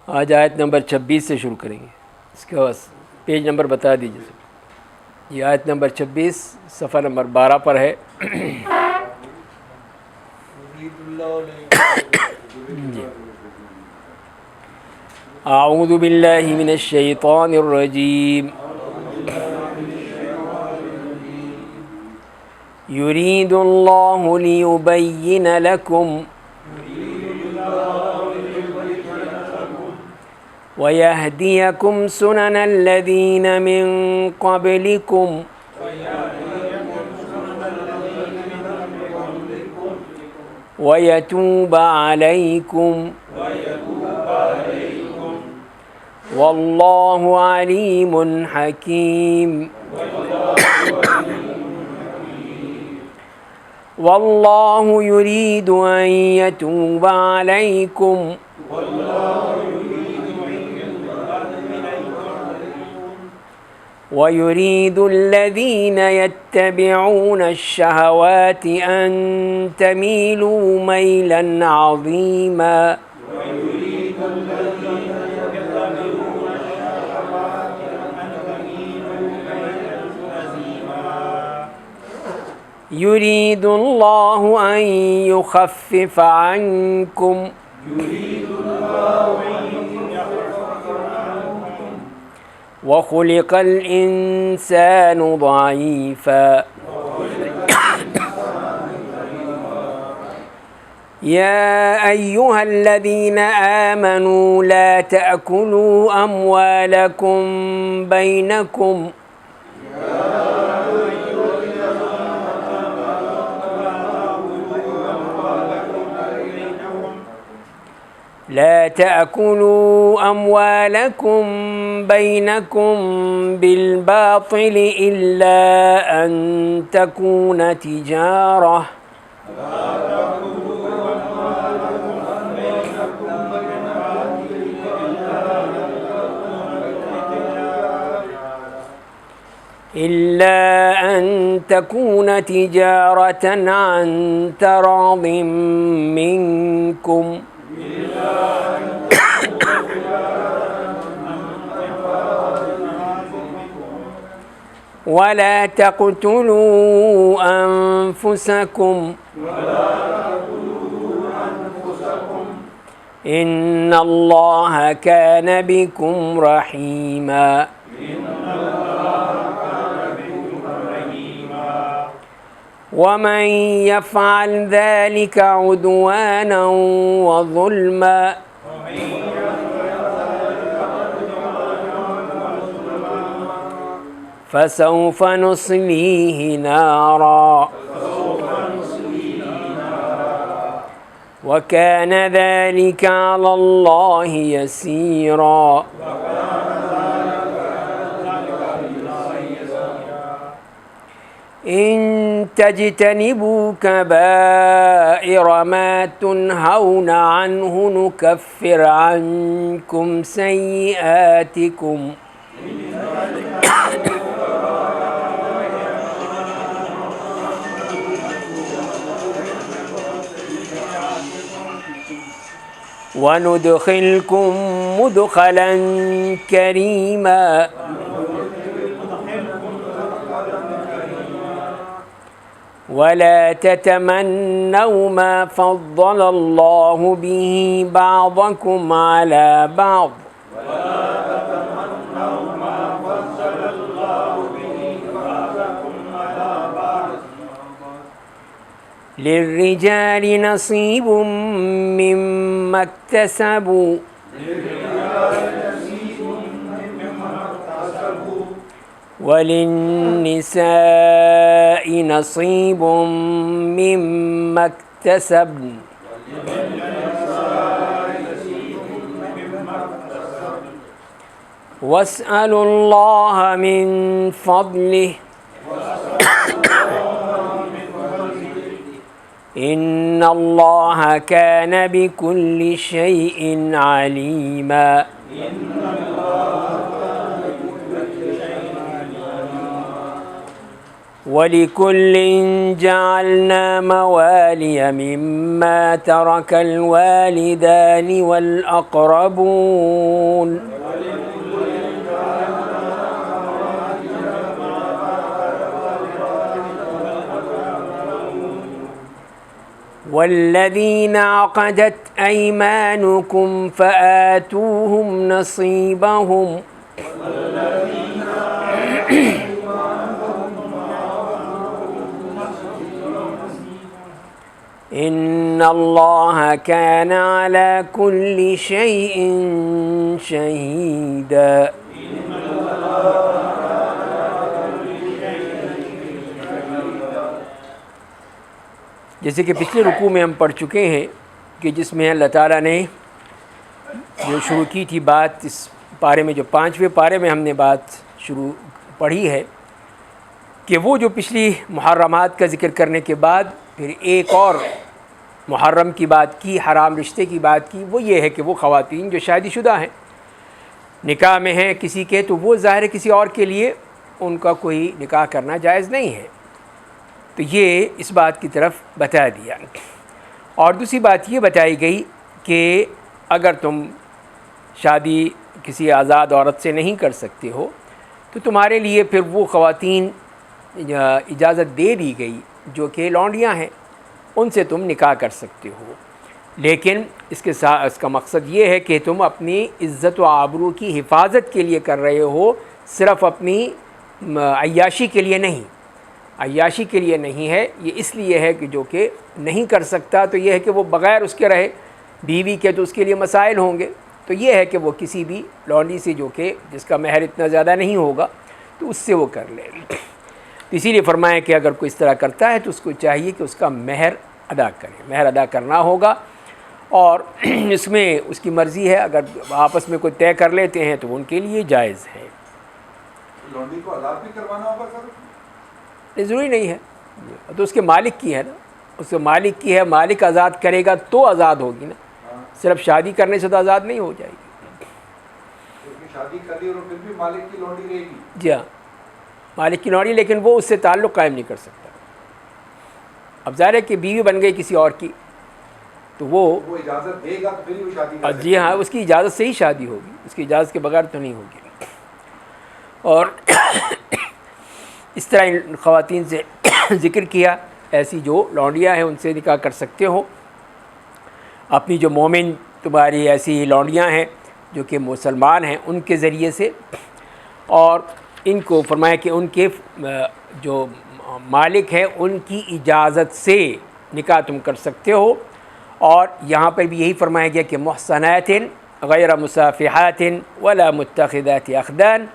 آج آیت نمبر 26 سے شروع کریں گے. اس کے بعد پیج نمبر بتا دیجیے. یہ آیت نمبر 26 صفحہ نمبر 12 پر ہے. اعوذ باللہ من الشیطان الرجیم. یرید اللہ لیبین لکم وَيَهْدِيَكُمْ سُنَنَ الَّذِينَ مِن قَبْلِكُمْ وَيَتُوبَ عَلَيْكُمْ وَاللَّهُ عَلِيمٌ حَكِيمٌ. وَاللَّهُ يُرِيدُ أَن يَتُوبَ عَلَيْكُمْ وَيُرِيدُ الَّذِينَ يَتَّبِعُونَ الشَّهَوَاتِ أَن تَمِيلُوا مَيْلًا عَظِيمًا. يُرِيدُ اللَّهُ أَن يُخَفِّفَ عَنكُمْ وَخُلِقَ الْإِنسَانُ ضَعِيفًا. يَا أَيُّهَا الَّذِينَ آمَنُوا لَا تَأْكُلُوا أَمْوَالَكُمْ بَيْنَكُمْ بالباطل إلا أن تكون تجارة عن تراض منكم ولا تقتلوا أنفسكم إن الله كان بكم رحيما. ومن يفعل ذلك عدوانا وظلما فسوف نصليه نارا وكان ذلك على الله يسيرا. إن تجتنبوا كبائر ما تنهون عنه نكفر عنكم سيئاتكم وندخلكم مدخلا كريما. ولا تتمنوا ما فضل الله به بعضكم على بعض للرجال نصيب مما اكتسبوا وللنساء نصيب مما اكتسبن واسألوا الله من فضله إن الله كان بكل شيء عليما. وَلِكُلٍّ جَعَلْنَا مَوَالِيَ مِمَّا تَرَكَ الْوَالِدَانِ وَالْأَقْرَبُونَ وَالَّذِينَ عَقَدَتْ أَيْمَانُكُمْ فَآتُوهُمْ نَصِيبَهُمْ إِنَّ اللَّهَ كَانَ عَلَى كُلِّ شَيْءٍ شَهِيدًا۔ جیسے کہ پچھلے رکوع میں ہم پڑھ چکے ہیں کہ جس میں اللہ تعالیٰ نے جو شروع کی تھی بات، اس پارے میں جو 5ویں پارے میں ہم نے بات پڑھی ہے کہ وہ جو پچھلی محرمات کا ذکر کرنے کے بعد پھر ایک اور محرم کی بات کی، حرام رشتے کی بات کی، وہ یہ ہے کہ وہ خواتین جو شادی شدہ ہیں، نکاح میں ہیں کسی کے، تو وہ ظاہر ہے کسی اور کے لیے ان کا کوئی نکاح کرنا جائز نہیں ہے، تو یہ اس بات کی طرف بتا دیا۔ اور دوسری بات یہ بتائی گئی کہ اگر تم شادی کسی آزاد عورت سے نہیں کر سکتے ہو تو تمہارے لیے پھر وہ خواتین اجازت دے دی گئی جو کہ لونڈیاں ہیں، ان سے تم نکاح کر سکتے ہو، لیکن اس کے ساتھ اس کا مقصد یہ ہے کہ تم اپنی عزت و آبرو کی حفاظت کے لیے کر رہے ہو، صرف اپنی عیاشی کے لیے نہیں۔ عیاشی کے لیے نہیں ہے، یہ اس لیے ہے کہ جو کہ نہیں کر سکتا تو یہ ہے کہ وہ بغیر اس کے رہے، بیوی کے تو اس کے لیے مسائل ہوں گے، تو یہ ہے کہ وہ کسی بھی لونڈی سے جو کہ جس کا مہر اتنا زیادہ نہیں ہوگا تو اس سے وہ کر لے۔ تو اسی لیے فرمایا کہ اگر کوئی اس طرح کرتا ہے تو اس کو چاہیے کہ اس کا مہر ادا کرے، مہر ادا کرنا ہوگا، اور اس میں اس کی مرضی ہے، اگر آپس میں کوئی طے کر لیتے ہیں تو ان کے لیے جائز ہے۔ لونڈی کو آزاد بھی کروانا ہوگا سر؟ ضروری نہیں ہے، تو اس کے مالک کی ہے نا، اس کے مالک کی ہے، مالک آزاد کرے گا تو آزاد ہوگی نا، صرف شادی کرنے سے تو آزاد نہیں ہو جائے گی۔ شادی کر لی اور پھر بھی مالک کی لونڈی رہے گی؟ جی ہاں، مالک کی لونڈی، لیکن وہ اس سے تعلق قائم نہیں کر سکتا۔ اب ظاہر ہے کہ بیوی بن گئی کسی اور کی تو وہ اجازت دے گا تو پھر وہ شادی کر سکتا ہے۔ جی ہاں، اس کی اجازت سے ہی شادی ہوگی، اس کی اجازت کے بغیر تو نہیں ہوگی۔ اور اس طرح ان خواتین سے ذکر کیا، ایسی جو لونڈیاں ہیں ان سے نکاح کر سکتے ہو، اپنی جو مومن تمہاری ایسی لونڈیاں ہیں جو کہ مسلمان ہیں ان کے ذریعے سے، اور ان کو فرمایا کہ ان کے جو مالک ہیں ان کی اجازت سے نکاح تم کر سکتے ہو، اور یہاں پر بھی یہی فرمایا گیا کہ محصنات غیر مصافحات ولا متخذات اخدان،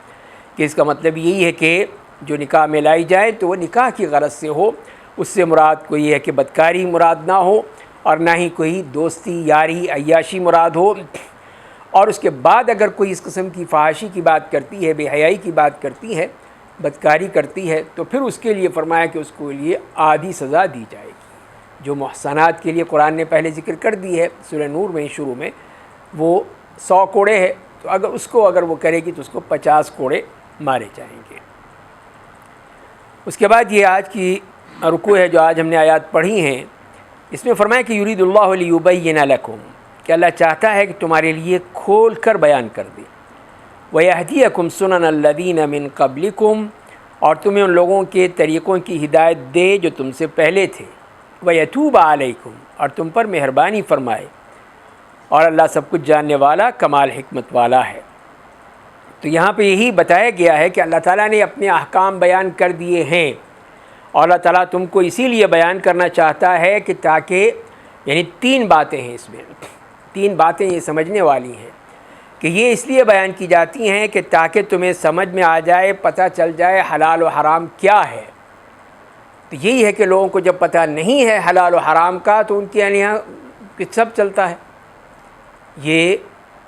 کہ اس کا مطلب یہی ہے کہ جو نکاح میں لائی جائے تو وہ نکاح کی غرض سے ہو، اس سے مراد کوئی ہے کہ بدکاری مراد نہ ہو، اور نہ ہی کوئی دوستی یاری عیاشی مراد ہو، اور اس کے بعد اگر کوئی اس قسم کی فحاشی کی بات کرتی ہے، بے حیائی کی بات کرتی ہے، بدکاری کرتی ہے، تو پھر اس کے لیے فرمایا کہ اس کو لیے آدھی سزا دی جائے گی۔ جو محصنات کے لیے قرآن نے پہلے ذکر کر دی ہے سورہ نور میں شروع میں، وہ 100 کوڑے ہے، تو اگر وہ کرے گی تو اس کو 50 کوڑے مارے جائیں گے۔ اس کے بعد یہ آج کی رکوع ہے جو آج ہم نے آیات پڑھی ہیں، اس میں فرمایا کہ یرید اللہ لیبین لکم، کہ اللہ چاہتا ہے کہ تمہارے لیے کھول کر بیان کر دے، ویہدیکم سنن الذین من قبلکم، اور تمہیں ان لوگوں کے طریقوں کی ہدایت دے جو تم سے پہلے تھے، ویتوب علیکم، اور تم پر مہربانی فرمائے، اور اللہ سب کچھ جاننے والا کمال حکمت والا ہے۔ تو یہاں پہ یہی بتایا گیا ہے کہ اللہ تعالیٰ نے اپنے احکام بیان کر دیے ہیں، اور اللہ تعالیٰ تم کو اسی لیے بیان کرنا چاہتا ہے کہ تاکہ، یعنی 3 باتیں ہیں اس میں، 3 باتیں یہ سمجھنے والی ہیں کہ یہ اس لیے بیان کی جاتی ہیں کہ تاکہ تمہیں سمجھ میں آ جائے، پتہ چل جائے حلال و حرام کیا ہے۔ تو یہی ہے کہ لوگوں کو جب پتہ نہیں ہے حلال و حرام کا تو ان کے یہاں سب چلتا ہے، یہ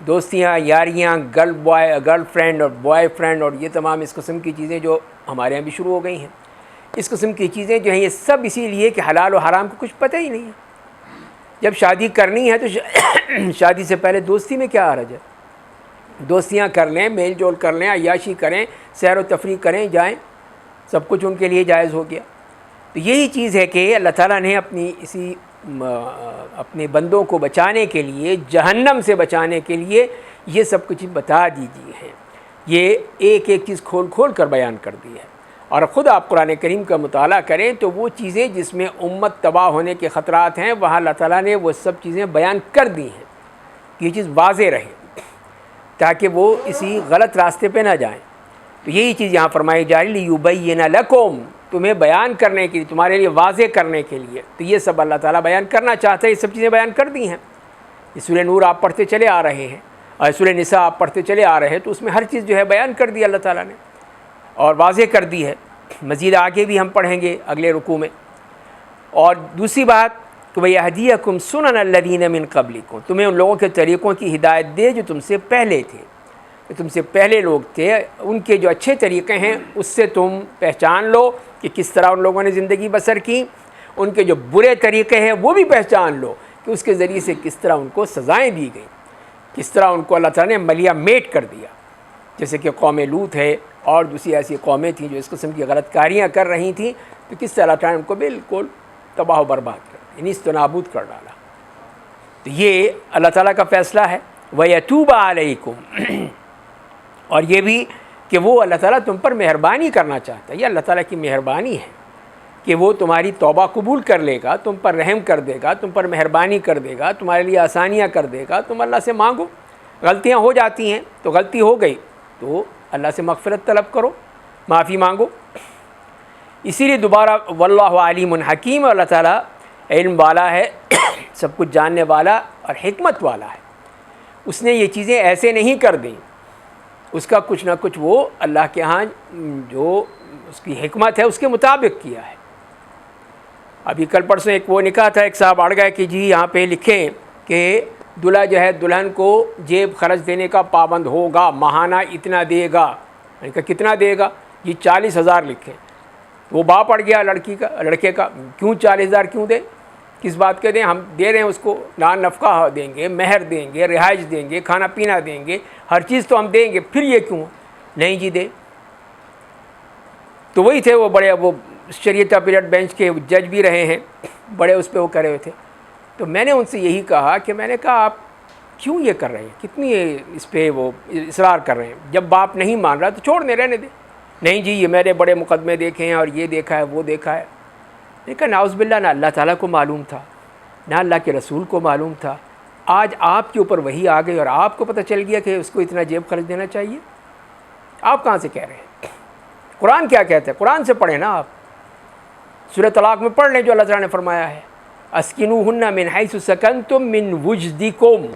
دوستیاں، یاریاں، گرل فرینڈ اور بوائے فرینڈ، اور یہ تمام اس قسم کی چیزیں جو ہمارے یہاں بھی شروع ہو گئی ہیں، اس قسم کی چیزیں جو ہیں یہ سب اسی لیے کہ حلال و حرام کو کچھ پتہ ہی نہیں ہے۔ جب شادی کرنی ہے تو شادی سے پہلے دوستی میں کیا حرج ہے؟ دوستیاں کر لیں، میل جول کر لیں، عیاشی کریں، سیر و تفریح کریں، جائیں، سب کچھ ان کے لیے جائز ہو گیا۔ تو یہی چیز ہے کہ اللہ تعالیٰ نے اپنے بندوں کو بچانے کے لیے، جہنم سے بچانے کے لیے یہ سب کچھ بتا دیجیے ہیں، یہ ایک ایک چیز کھول کھول کر بیان کر دی ہے۔ اور خود آپ قرآن کریم کا مطالعہ کریں تو وہ چیزیں جس میں امت تباہ ہونے کے خطرات ہیں، وہاں اللہ تعالیٰ نے وہ سب چیزیں بیان کر دی ہیں کہ یہ چیز واضح رہے تاکہ وہ اسی غلط راستے پہ نہ جائیں۔ تو یہی چیز یہاں فرمائی جا رہی لیبین لکم، تمہیں بیان کرنے کے لیے، تمہارے لیے واضح کرنے کے لیے۔ تو یہ سب اللہ تعالیٰ بیان کرنا چاہتا ہے، یہ سب چیزیں بیان کر دی ہیں۔ سورہ نور آپ پڑھتے چلے آ رہے ہیں اور سورہ نساء آپ پڑھتے چلے آ رہے ہیں، تو اس میں ہر چیز جو ہے بیان کر دی اللہ تعالیٰ نے اور واضح کر دی ہے۔ مزید آگے بھی ہم پڑھیں گے اگلے رکوع میں۔ اور دوسری بات کہ وَيَهْدِيَكُمْ سُنَنَ الَّذِينَ مِن قَبْلِكُمْ، تمہیں ان لوگوں کے طریقوں کی ہدایت دے جو تم سے پہلے تھے، جو تم سے پہلے لوگ تھے، ان کے جو اچھے طریقے ہیں اس سے تم پہچان لو کہ کس طرح ان لوگوں نے زندگی بسر کی، ان کے جو برے طریقے ہیں وہ بھی پہچان لو کہ اس کے ذریعے سے کس طرح ان کو سزائیں دی گئیں، کس طرح ان کو اللہ تعالیٰ نے ملیا میٹ کر دیا، جیسے کہ قوم لوط ہے اور دوسری ایسی قومیں تھیں جو اس قسم کی غلط کاریاں کر رہی تھیں، تو کس طرح اللہ تعالیٰ نے ان کو بالکل تباہ و برباد کر دیا، نیست و نابود کر ڈالا۔ تو یہ اللہ تعالیٰ کا فیصلہ ہے۔ وَيَتُوبَ عَلَيْكُمْ، اور یہ بھی کہ وہ اللہ تعالیٰ تم پر مہربانی کرنا چاہتا ہے، یہ اللہ تعالیٰ کی مہربانی ہے کہ وہ تمہاری توبہ قبول کر لے گا، تم پر رحم کر دے گا، تم پر مہربانی کر دے گا، تمہارے لیے آسانیاں کر دے گا۔ تم اللہ سے مانگو، غلطیاں ہو جاتی ہیں تو غلطی ہو گئی تو اللہ سے مغفرت طلب کرو، معافی مانگو۔ اسی لیے دوبارہ واللہ علیم حکیم، اللہ تعالیٰ علم والا ہے، سب کچھ جاننے والا اور حکمت والا ہے۔ اس نے یہ چیزیں ایسے نہیں کر دیں، اس کا کچھ نہ کچھ وہ اللہ کے ہاں جو اس کی حکمت ہے اس کے مطابق کیا ہے۔ ابھی کل پرسوں ایک وہ نکاح تھا، ایک صاحب اڑ گئے کہ جی یہاں پہ لکھیں کہ دلہا جو ہے دلہن کو جیب خرچ دینے کا پابند ہوگا، ماہانہ اتنا دے گا۔ میں نے کہا کتنا دے گا؟ جی 40,000 لکھیں۔ وہ باپ اڑ گیا لڑکے کا، کیوں 40,000 کیوں دیں؟ کس بات کے دیں؟ ہم دے رہے ہیں اس کو، نان نفقہ دیں گے، مہر دیں گے، رہائش دیں گے، کھانا پینا دیں گے، ہر چیز تو ہم دیں گے، پھر یہ کیوں؟ نہیں جی دے۔ تو وہی تھے وہ بڑے، وہ شریعت اپیلیٹ بینچ کے جج بھی رہے ہیں، بڑے اس پہ وہ کرے ہوئے تھے۔ تو میں نے ان سے یہی کہا کہ میں نے کہا آپ کیوں یہ کر رہے ہیں، کتنی اس پہ وہ اصرار کر رہے ہیں؟ جب باپ نہیں مان رہا تو چھوڑ دیں، رہنے دیں۔ نہیں جی یہ میرے بڑے مقدمے دیکھے ہیں اور یہ دیکھا ہے وہ دیکھا ہے۔ میں نے کہا نعوذ باللہ، نہ اللہ تعالیٰ کو معلوم تھا نہ اللہ کے رسول کو معلوم تھا، آج آپ کے اوپر وحی آ گئی اور آپ کو پتہ چل گیا کہ اس کو اتنا جیب خرچ دینا چاہیے؟ آپ کہاں سے کہہ رہے ہیں؟ قرآن کیا کہتا ہے؟ قرآن سے پڑھیں نا آپ، سورہ طلاق میں پڑھ لیں جو اللہ تعالیٰ نے فرمایا ہے، اسکنوہن من حیث سکنتم من وجدکم،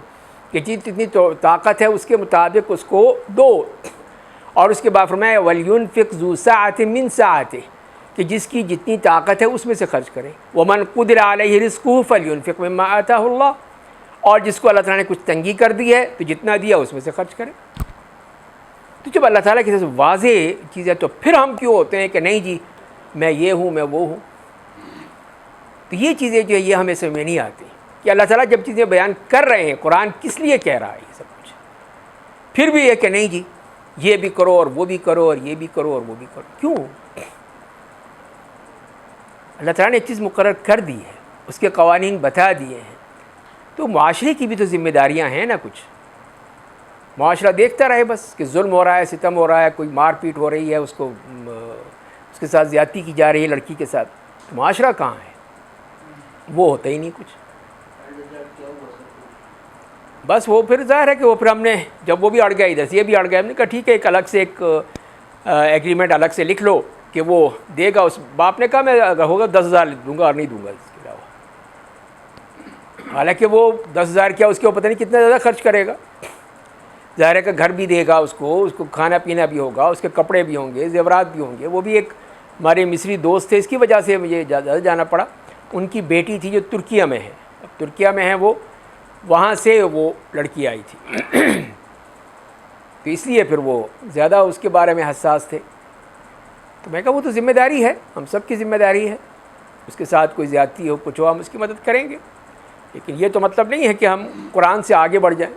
کہ جتنی طاقت ہے اس کے مطابق اس کو دو۔ اور اس کے بعد فرمایا وَلْيُنْفِقْ ذُو سَعَةٍ مِّن سَعَتِهِ، کہ جس کی جتنی طاقت ہے اس میں سے خرچ کرے۔ وَمَنْ قُدِرَ عَلَيْهِ رِزْقُهُ فَلْيُنْفِقْ مِمَّا آتَاهُ اللَّهُ، اور جس کو اللہ تعالیٰ نے کچھ تنگی کر دی ہے تو جتنا دیا اس میں سے خرچ کرے۔ تو جب اللہ تعالیٰ کی طرف سے واضح چیز ہے تو پھر ہم کیوں ہوتے ہیں کہ نہیں جی میں یہ ہوں میں وہ ہوں؟ تو یہ چیزیں جو ہے یہ ہمیں سمجھ میں نہیں آتی کہ اللہ تعالیٰ جب چیزیں بیان کر رہے ہیں، قرآن کس لیے کہہ رہا ہے یہ سب کچھ، پھر بھی یہ کہ نہیں جی یہ بھی کرو اور وہ بھی کرو اور یہ بھی کرو اور وہ بھی کرو، کیوں؟ اللہ تعالیٰ نے ایک چیز مقرر کر دی ہے، اس کے قوانین بتا دیے ہیں، تو معاشرے کی بھی تو ذمہ داریاں ہیں نا کچھ۔ معاشرہ دیکھتا رہے بس کہ ظلم ہو رہا ہے، ستم ہو رہا ہے، کوئی مار پیٹ ہو رہی ہے، اس کے ساتھ زیادتی کی جا رہی ہے لڑکی کے ساتھ، تو معاشرہ کہاں ہے؟ وہ ہوتا ہی نہیں کچھ۔ بس وہ پھر ظاہر ہے کہ وہ پھر ہم نے جب وہ بھی اڑ گیا ادھر سے یہ بھی اڑ گیا، ہم نے کہا ٹھیک ہے ایک الگ سے ایک ایگریمنٹ الگ سے لکھ لو کہ وہ دے گا۔ اس باپ نے کہا میں اگر ہوگا 10,000 دوں گا اور نہیں دوں گا اس کے علاوہ، حالانکہ وہ 10,000 کیا اس کے پتہ نہیں کتنا زیادہ خرچ کرے گا۔ ظاہر ہے کہ گھر بھی دے گا اس کو کھانا پینا بھی ہوگا، اس کے کپڑے بھی ہوں گے، زیورات بھی ہوں گے۔ وہ بھی ایک ہمارے مصری دوست تھے، اس کی وجہ سے مجھے زیادہ جانا پڑا۔ ان کی بیٹی تھی جو ترکیہ میں ہے، اب ترکیہ میں ہے وہ، وہاں سے وہ لڑکی آئی تھی تو اس لیے پھر وہ زیادہ اس کے بارے میں حساس تھے۔ تو میں کہا وہ تو ذمہ داری ہے، ہم سب کی ذمہ داری ہے، اس کے ساتھ کوئی زیادتی ہو کچھ ہو ہم اس کی مدد کریں گے، لیکن یہ تو مطلب نہیں ہے کہ ہم قرآن سے آگے بڑھ جائیں۔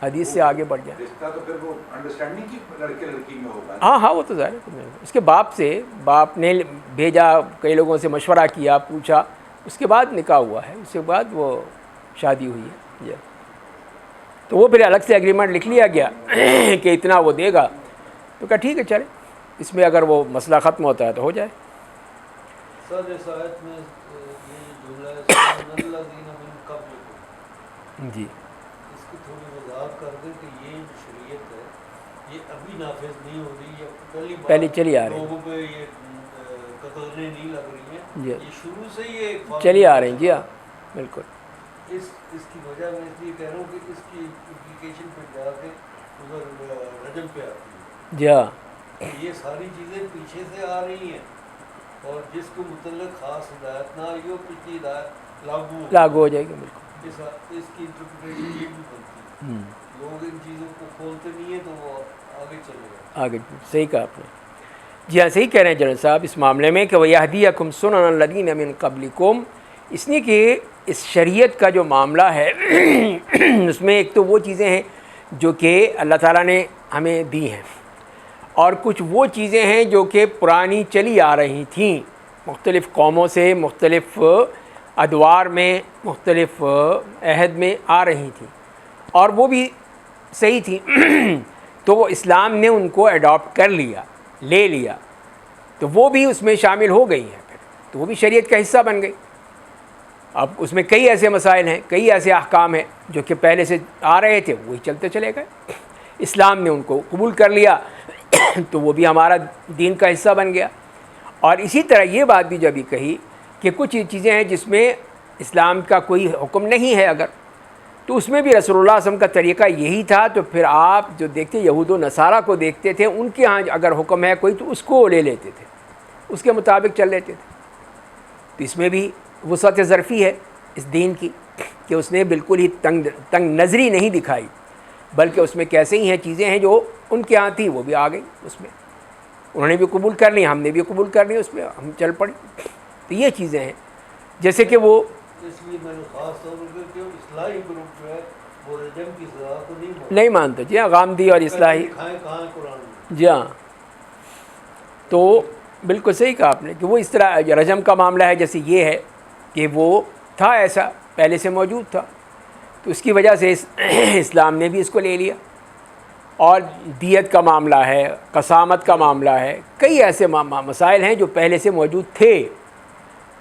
حدیث سے آگے بڑھ جائیں. رشتہ تو پھر وہ انڈرسٹینڈنگ کی لڑکے لڑکی میں ہوگا. ہاں وہ تو ظاہر ہے. اس کے باپ نے بھیجا, کئی لوگوں سے مشورہ کیا, پوچھا, اس کے بعد نکاح ہوا ہے, اس کے بعد وہ شادی ہوئی ہے جی. تو وہ پھر الگ سے ایگریمنٹ لکھ لیا گیا کہ اتنا وہ دے گا. تو کہا ٹھیک ہے چلے, اس میں اگر وہ مسئلہ ختم ہوتا ہے تو ہو جائے. سر اس آیت میں یہ جملہ ہے سنن الذین من قبلکم, جی اس کی تھوڑی وضاحت کر دیں کہ یہ جو شریعت ہے یہ ابھی نافذ نہیں ہو رہی, یہ پہلے چلی آ رہی ہے. لوگوں پہ یہ قطریں نہیں لگ رہی ہیں, جی یہ شروع سے ہی ایک چلی آ رہی ہیں. جی ہاں بالکل. اس کی وجہ میں اس لیے کہہ رہا ہوں کہ اس کی امپلیکیشن پہ جا کے ادھر رجم پہ آتی ہے. جی ہاں یہ ساری چیزیں پیچھے سے آ رہی ہیں, اور جس کو متعلق خاص ہدایت نہ آئی ہو پچھلی ہدایت لاگو ہو جائے گی. بالکل اس کی انٹرپریٹیشن یہ بھی بنتی ہے. لوگ ان چیزوں کو کھولتے نہیں ہیں تو وہ آگے چلے گئے. آگے صحیح کہا آپ نے. جی ہاں صحیح کہہ رہے ہیں جنرل صاحب اس معاملے میں کہ وَيَهْدِيَكُمْ سُنَنَ الَّذِينَ مِن قَبْلِكُمْ, اس لیے کہ اس شریعت کا جو معاملہ ہے اس میں ایک تو وہ چیزیں ہیں جو کہ اللہ تعالیٰ نے ہمیں دی ہیں, اور کچھ وہ چیزیں ہیں جو کہ پرانی چلی آ رہی تھیں, مختلف قوموں سے مختلف ادوار میں مختلف عہد میں آ رہی تھیں, اور وہ بھی صحیح تھیں. تو وہ اسلام نے ان کو اڈاپٹ کر لیا, لے لیا, تو وہ بھی اس میں شامل ہو گئی ہیں. پھر تو وہ بھی شریعت کا حصہ بن گئی. اب اس میں کئی ایسے مسائل ہیں, کئی ایسے احکام ہیں جو کہ پہلے سے آ رہے تھے, وہی چلتے چلے گئے. اسلام نے ان کو قبول کر لیا تو وہ بھی ہمارا دین کا حصہ بن گیا. اور اسی طرح یہ بات بھی جو ابھی کہی کہ کچھ چیزیں ہیں جس میں اسلام کا کوئی حکم نہیں ہے اگر, تو اس میں بھی رسول اللہ صلی اللہ علیہ وسلم کا طریقہ یہی تھا. تو پھر آپ جو دیکھتے یہود و نصارہ کو دیکھتے تھے, ان کے ہاں اگر حکم ہے کوئی تو اس کو لے لیتے تھے, اس کے مطابق چل لیتے تھے. تو اس میں بھی وسعت ظرفی ہے اس دین کی کہ اس نے بالکل ہی تنگ نظری نہیں دکھائی, بلکہ اس میں کیسے ہی ہیں چیزیں ہیں جو ان کے ہاں تھیں وہ بھی آ گئی اس میں, انہوں نے بھی قبول کر لی, ہم نے بھی قبول کر لی, اس میں ہم چل پڑے. تو یہ چیزیں ہیں جیسے کہ وہ اس لیے میں نے خاص طور پر کہ اصلاحی گروپ جو ہے وہ رجم کی سزا کو نہیں مانتے. جی ہاں غامدی اور اصلاحی. کہاں قرآن میں. جی ہاں تو بالکل صحیح کہا آپ نے کہ وہ اس طرح رجم کا معاملہ ہے, جیسے یہ ہے کہ وہ تھا ایسا پہلے سے موجود تھا, تو اس کی وجہ سے اسلام نے بھی اس کو لے لیا. اور دیت کا معاملہ ہے, قسامت کا معاملہ ہے, کئی ایسے مسائل ہیں جو پہلے سے موجود تھے,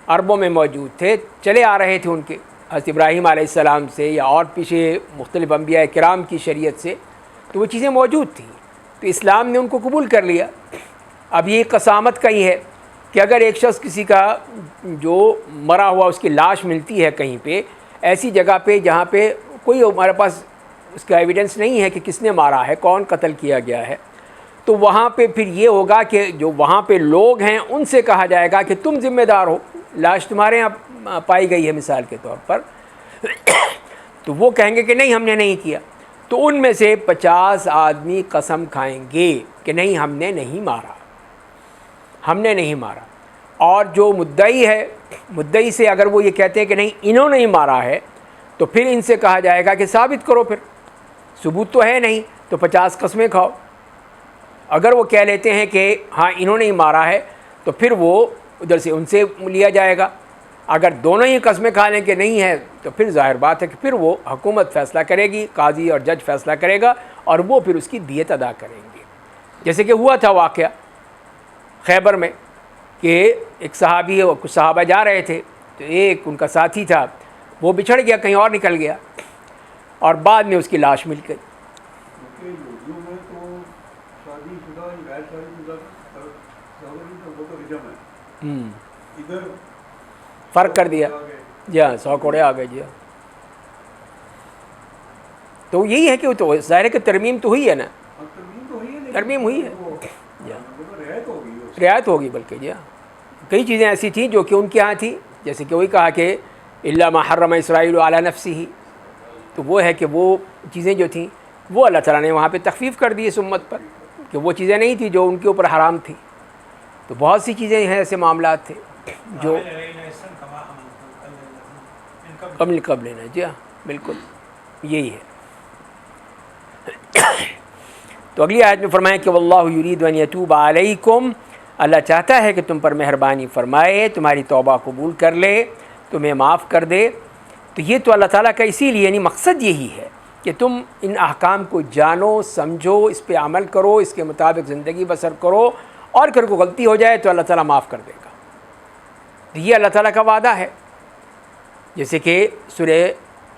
عربوں میں موجود تھے, چلے آ رہے تھے ان کے حضرت ابراہیم علیہ السلام سے یا اور پیچھے مختلف انبیاء کرام کی شریعت سے, تو وہ چیزیں موجود تھیں. تو اسلام نے ان کو قبول کر لیا. اب یہ قسامت کا ہی ہے کہ اگر ایک شخص کسی کا جو مرا ہوا اس کی لاش ملتی ہے کہیں پہ ایسی جگہ پہ جہاں پہ کوئی ہمارے پاس اس کا ایویڈنس نہیں ہے کہ کس نے مارا ہے, کون قتل کیا گیا ہے, تو وہاں پہ پھر یہ ہوگا کہ جو وہاں پہ لوگ ہیں ان سے کہا جائے گا کہ تم ذمہ دار ہو, لاش تمہارے یہاں پائی گئی ہے مثال کے طور پر, تو وہ کہیں گے کہ نہیں ہم نے نہیں کیا. تو ان میں سے 50 آدمی قسم کھائیں گے کہ نہیں ہم نے نہیں مارا, ہم نے نہیں مارا. اور جو مدعی ہے, مدعی سے اگر وہ یہ کہتے ہیں کہ نہیں انہوں نے ہی مارا ہے, تو پھر ان سے کہا جائے گا کہ ثابت کرو, پھر ثبوت تو ہے نہیں تو 50 قسمیں کھاؤ. اگر وہ کہہ لیتے ہیں کہ ہاں انہوں نے ہی مارا ہے, تو پھر وہ ادھر سے ان سے لیا جائے گا. اگر دونوں ہی قسمیں کھا لیں کہ نہیں ہے, تو پھر ظاہر بات ہے کہ پھر وہ حکومت فیصلہ کرے گی, قاضی اور جج فیصلہ کرے گا, اور وہ پھر اس کی دیت ادا کریں گے. جیسے کہ ہوا تھا واقعہ خیبر میں کہ ایک صحابی اور کچھ صحابہ جا رہے تھے, تو ایک ان کا ساتھی تھا وہ بچھڑ گیا, کہیں اور نکل گیا, اور بعد میں اس کی لاش مل گئی. فرق کر دیا. جی ہاں 100 کوڑے آ گئے. جی ہاں تو یہی ہے کہ تو ظاہر ہے کہ ترمیم تو ہوئی ہے نا, ترمیم ہوئی ہے. جی ہاں رعایت ہوگی بلکہ. جی ہاں کئی چیزیں ایسی تھیں جو کہ ان کے ہاں تھیں, جیسے کہ وہی کہا کہ الا ما حرم اسرائیل علی نفسہ, تو وہ ہے کہ وہ چیزیں جو تھیں وہ اللہ تعالیٰ نے وہاں پہ تخفیف کر دی اس امت پر, کہ وہ چیزیں نہیں تھیں جو ان کے اوپر حرام تھیں. تو بہت سی چیزیں ہیں, ایسے معاملات تھے جو قبل لینا. جی ہاں بالکل یہی ہے. تو اگلی آیت میں فرمائیں کہ واللہ یرید ان یتوب علیکم، اللہ چاہتا ہے کہ تم پر مہربانی فرمائے، تمہاری توبہ قبول کر لے، تمہیں معاف کر دے۔ تو یہ تو اللہ تعالیٰ کا اسی لیے یعنی مقصد یہی ہے کہ تم ان احکام کو جانو، سمجھو، اس پہ عمل کرو، اس کے مطابق زندگی بسر کرو، اور اگر کوئی غلطی ہو جائے تو اللہ تعالیٰ معاف کر دے گا۔ تو یہ اللہ تعالیٰ کا وعدہ ہے، جیسے کہ سورہ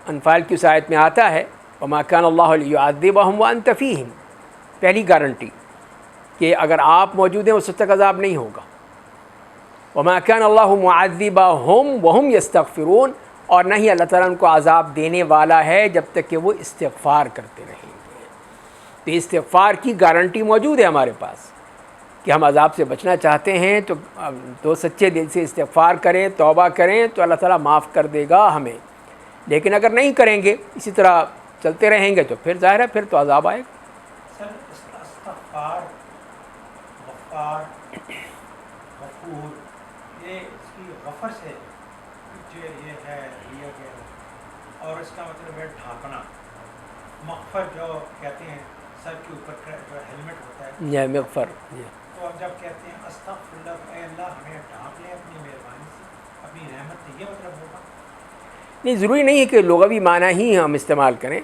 انفال کی اس آیت میں آتا ہے وما کان اللہ لیعذبہم وانت فیہم، پہلی گارنٹی کہ اگر آپ موجود ہیں اس وقت تک عذاب نہیں ہوگا۔ وما کان اللہ معذبہم وہم یستغفرون، اور نہ ہی اللہ تعالیٰ ان کو عذاب دینے والا ہے جب تک کہ وہ استغفار کرتے رہیں گے۔ تو استغفار کی گارنٹی موجود ہے ہمارے پاس کہ ہم عذاب سے بچنا چاہتے ہیں تو سچے دل سے استغفار کریں، توبہ کریں تو اللہ تعالیٰ معاف کر دے گا ہمیں۔ لیکن اگر نہیں کریں گے، اسی طرح چلتے رہیں گے، تو پھر ظاہر ہے پھر تو عذاب آئے گا۔ سر استغفار، غفار، غفور، یہ اس کی غفر سے جو یہ ہے لیا گیا ہے، اور اس کا مطلب ہے ڈھانپنا۔ مغفر جو کہتے ہیں سر کے اوپر کا جو ہیلمٹ ہوتا ہے، یا مغفر، تو اب جب کہتے ہیں استغفر اللہ، اے اللہ ہمیں ڈھانپ لے اپنی مہربانی سے، اپنی رحمت سے، یہ مطلب ہوگا؟ نہیں، ضروری نہیں ہے کہ لغوی معنی ہی ہم استعمال کریں،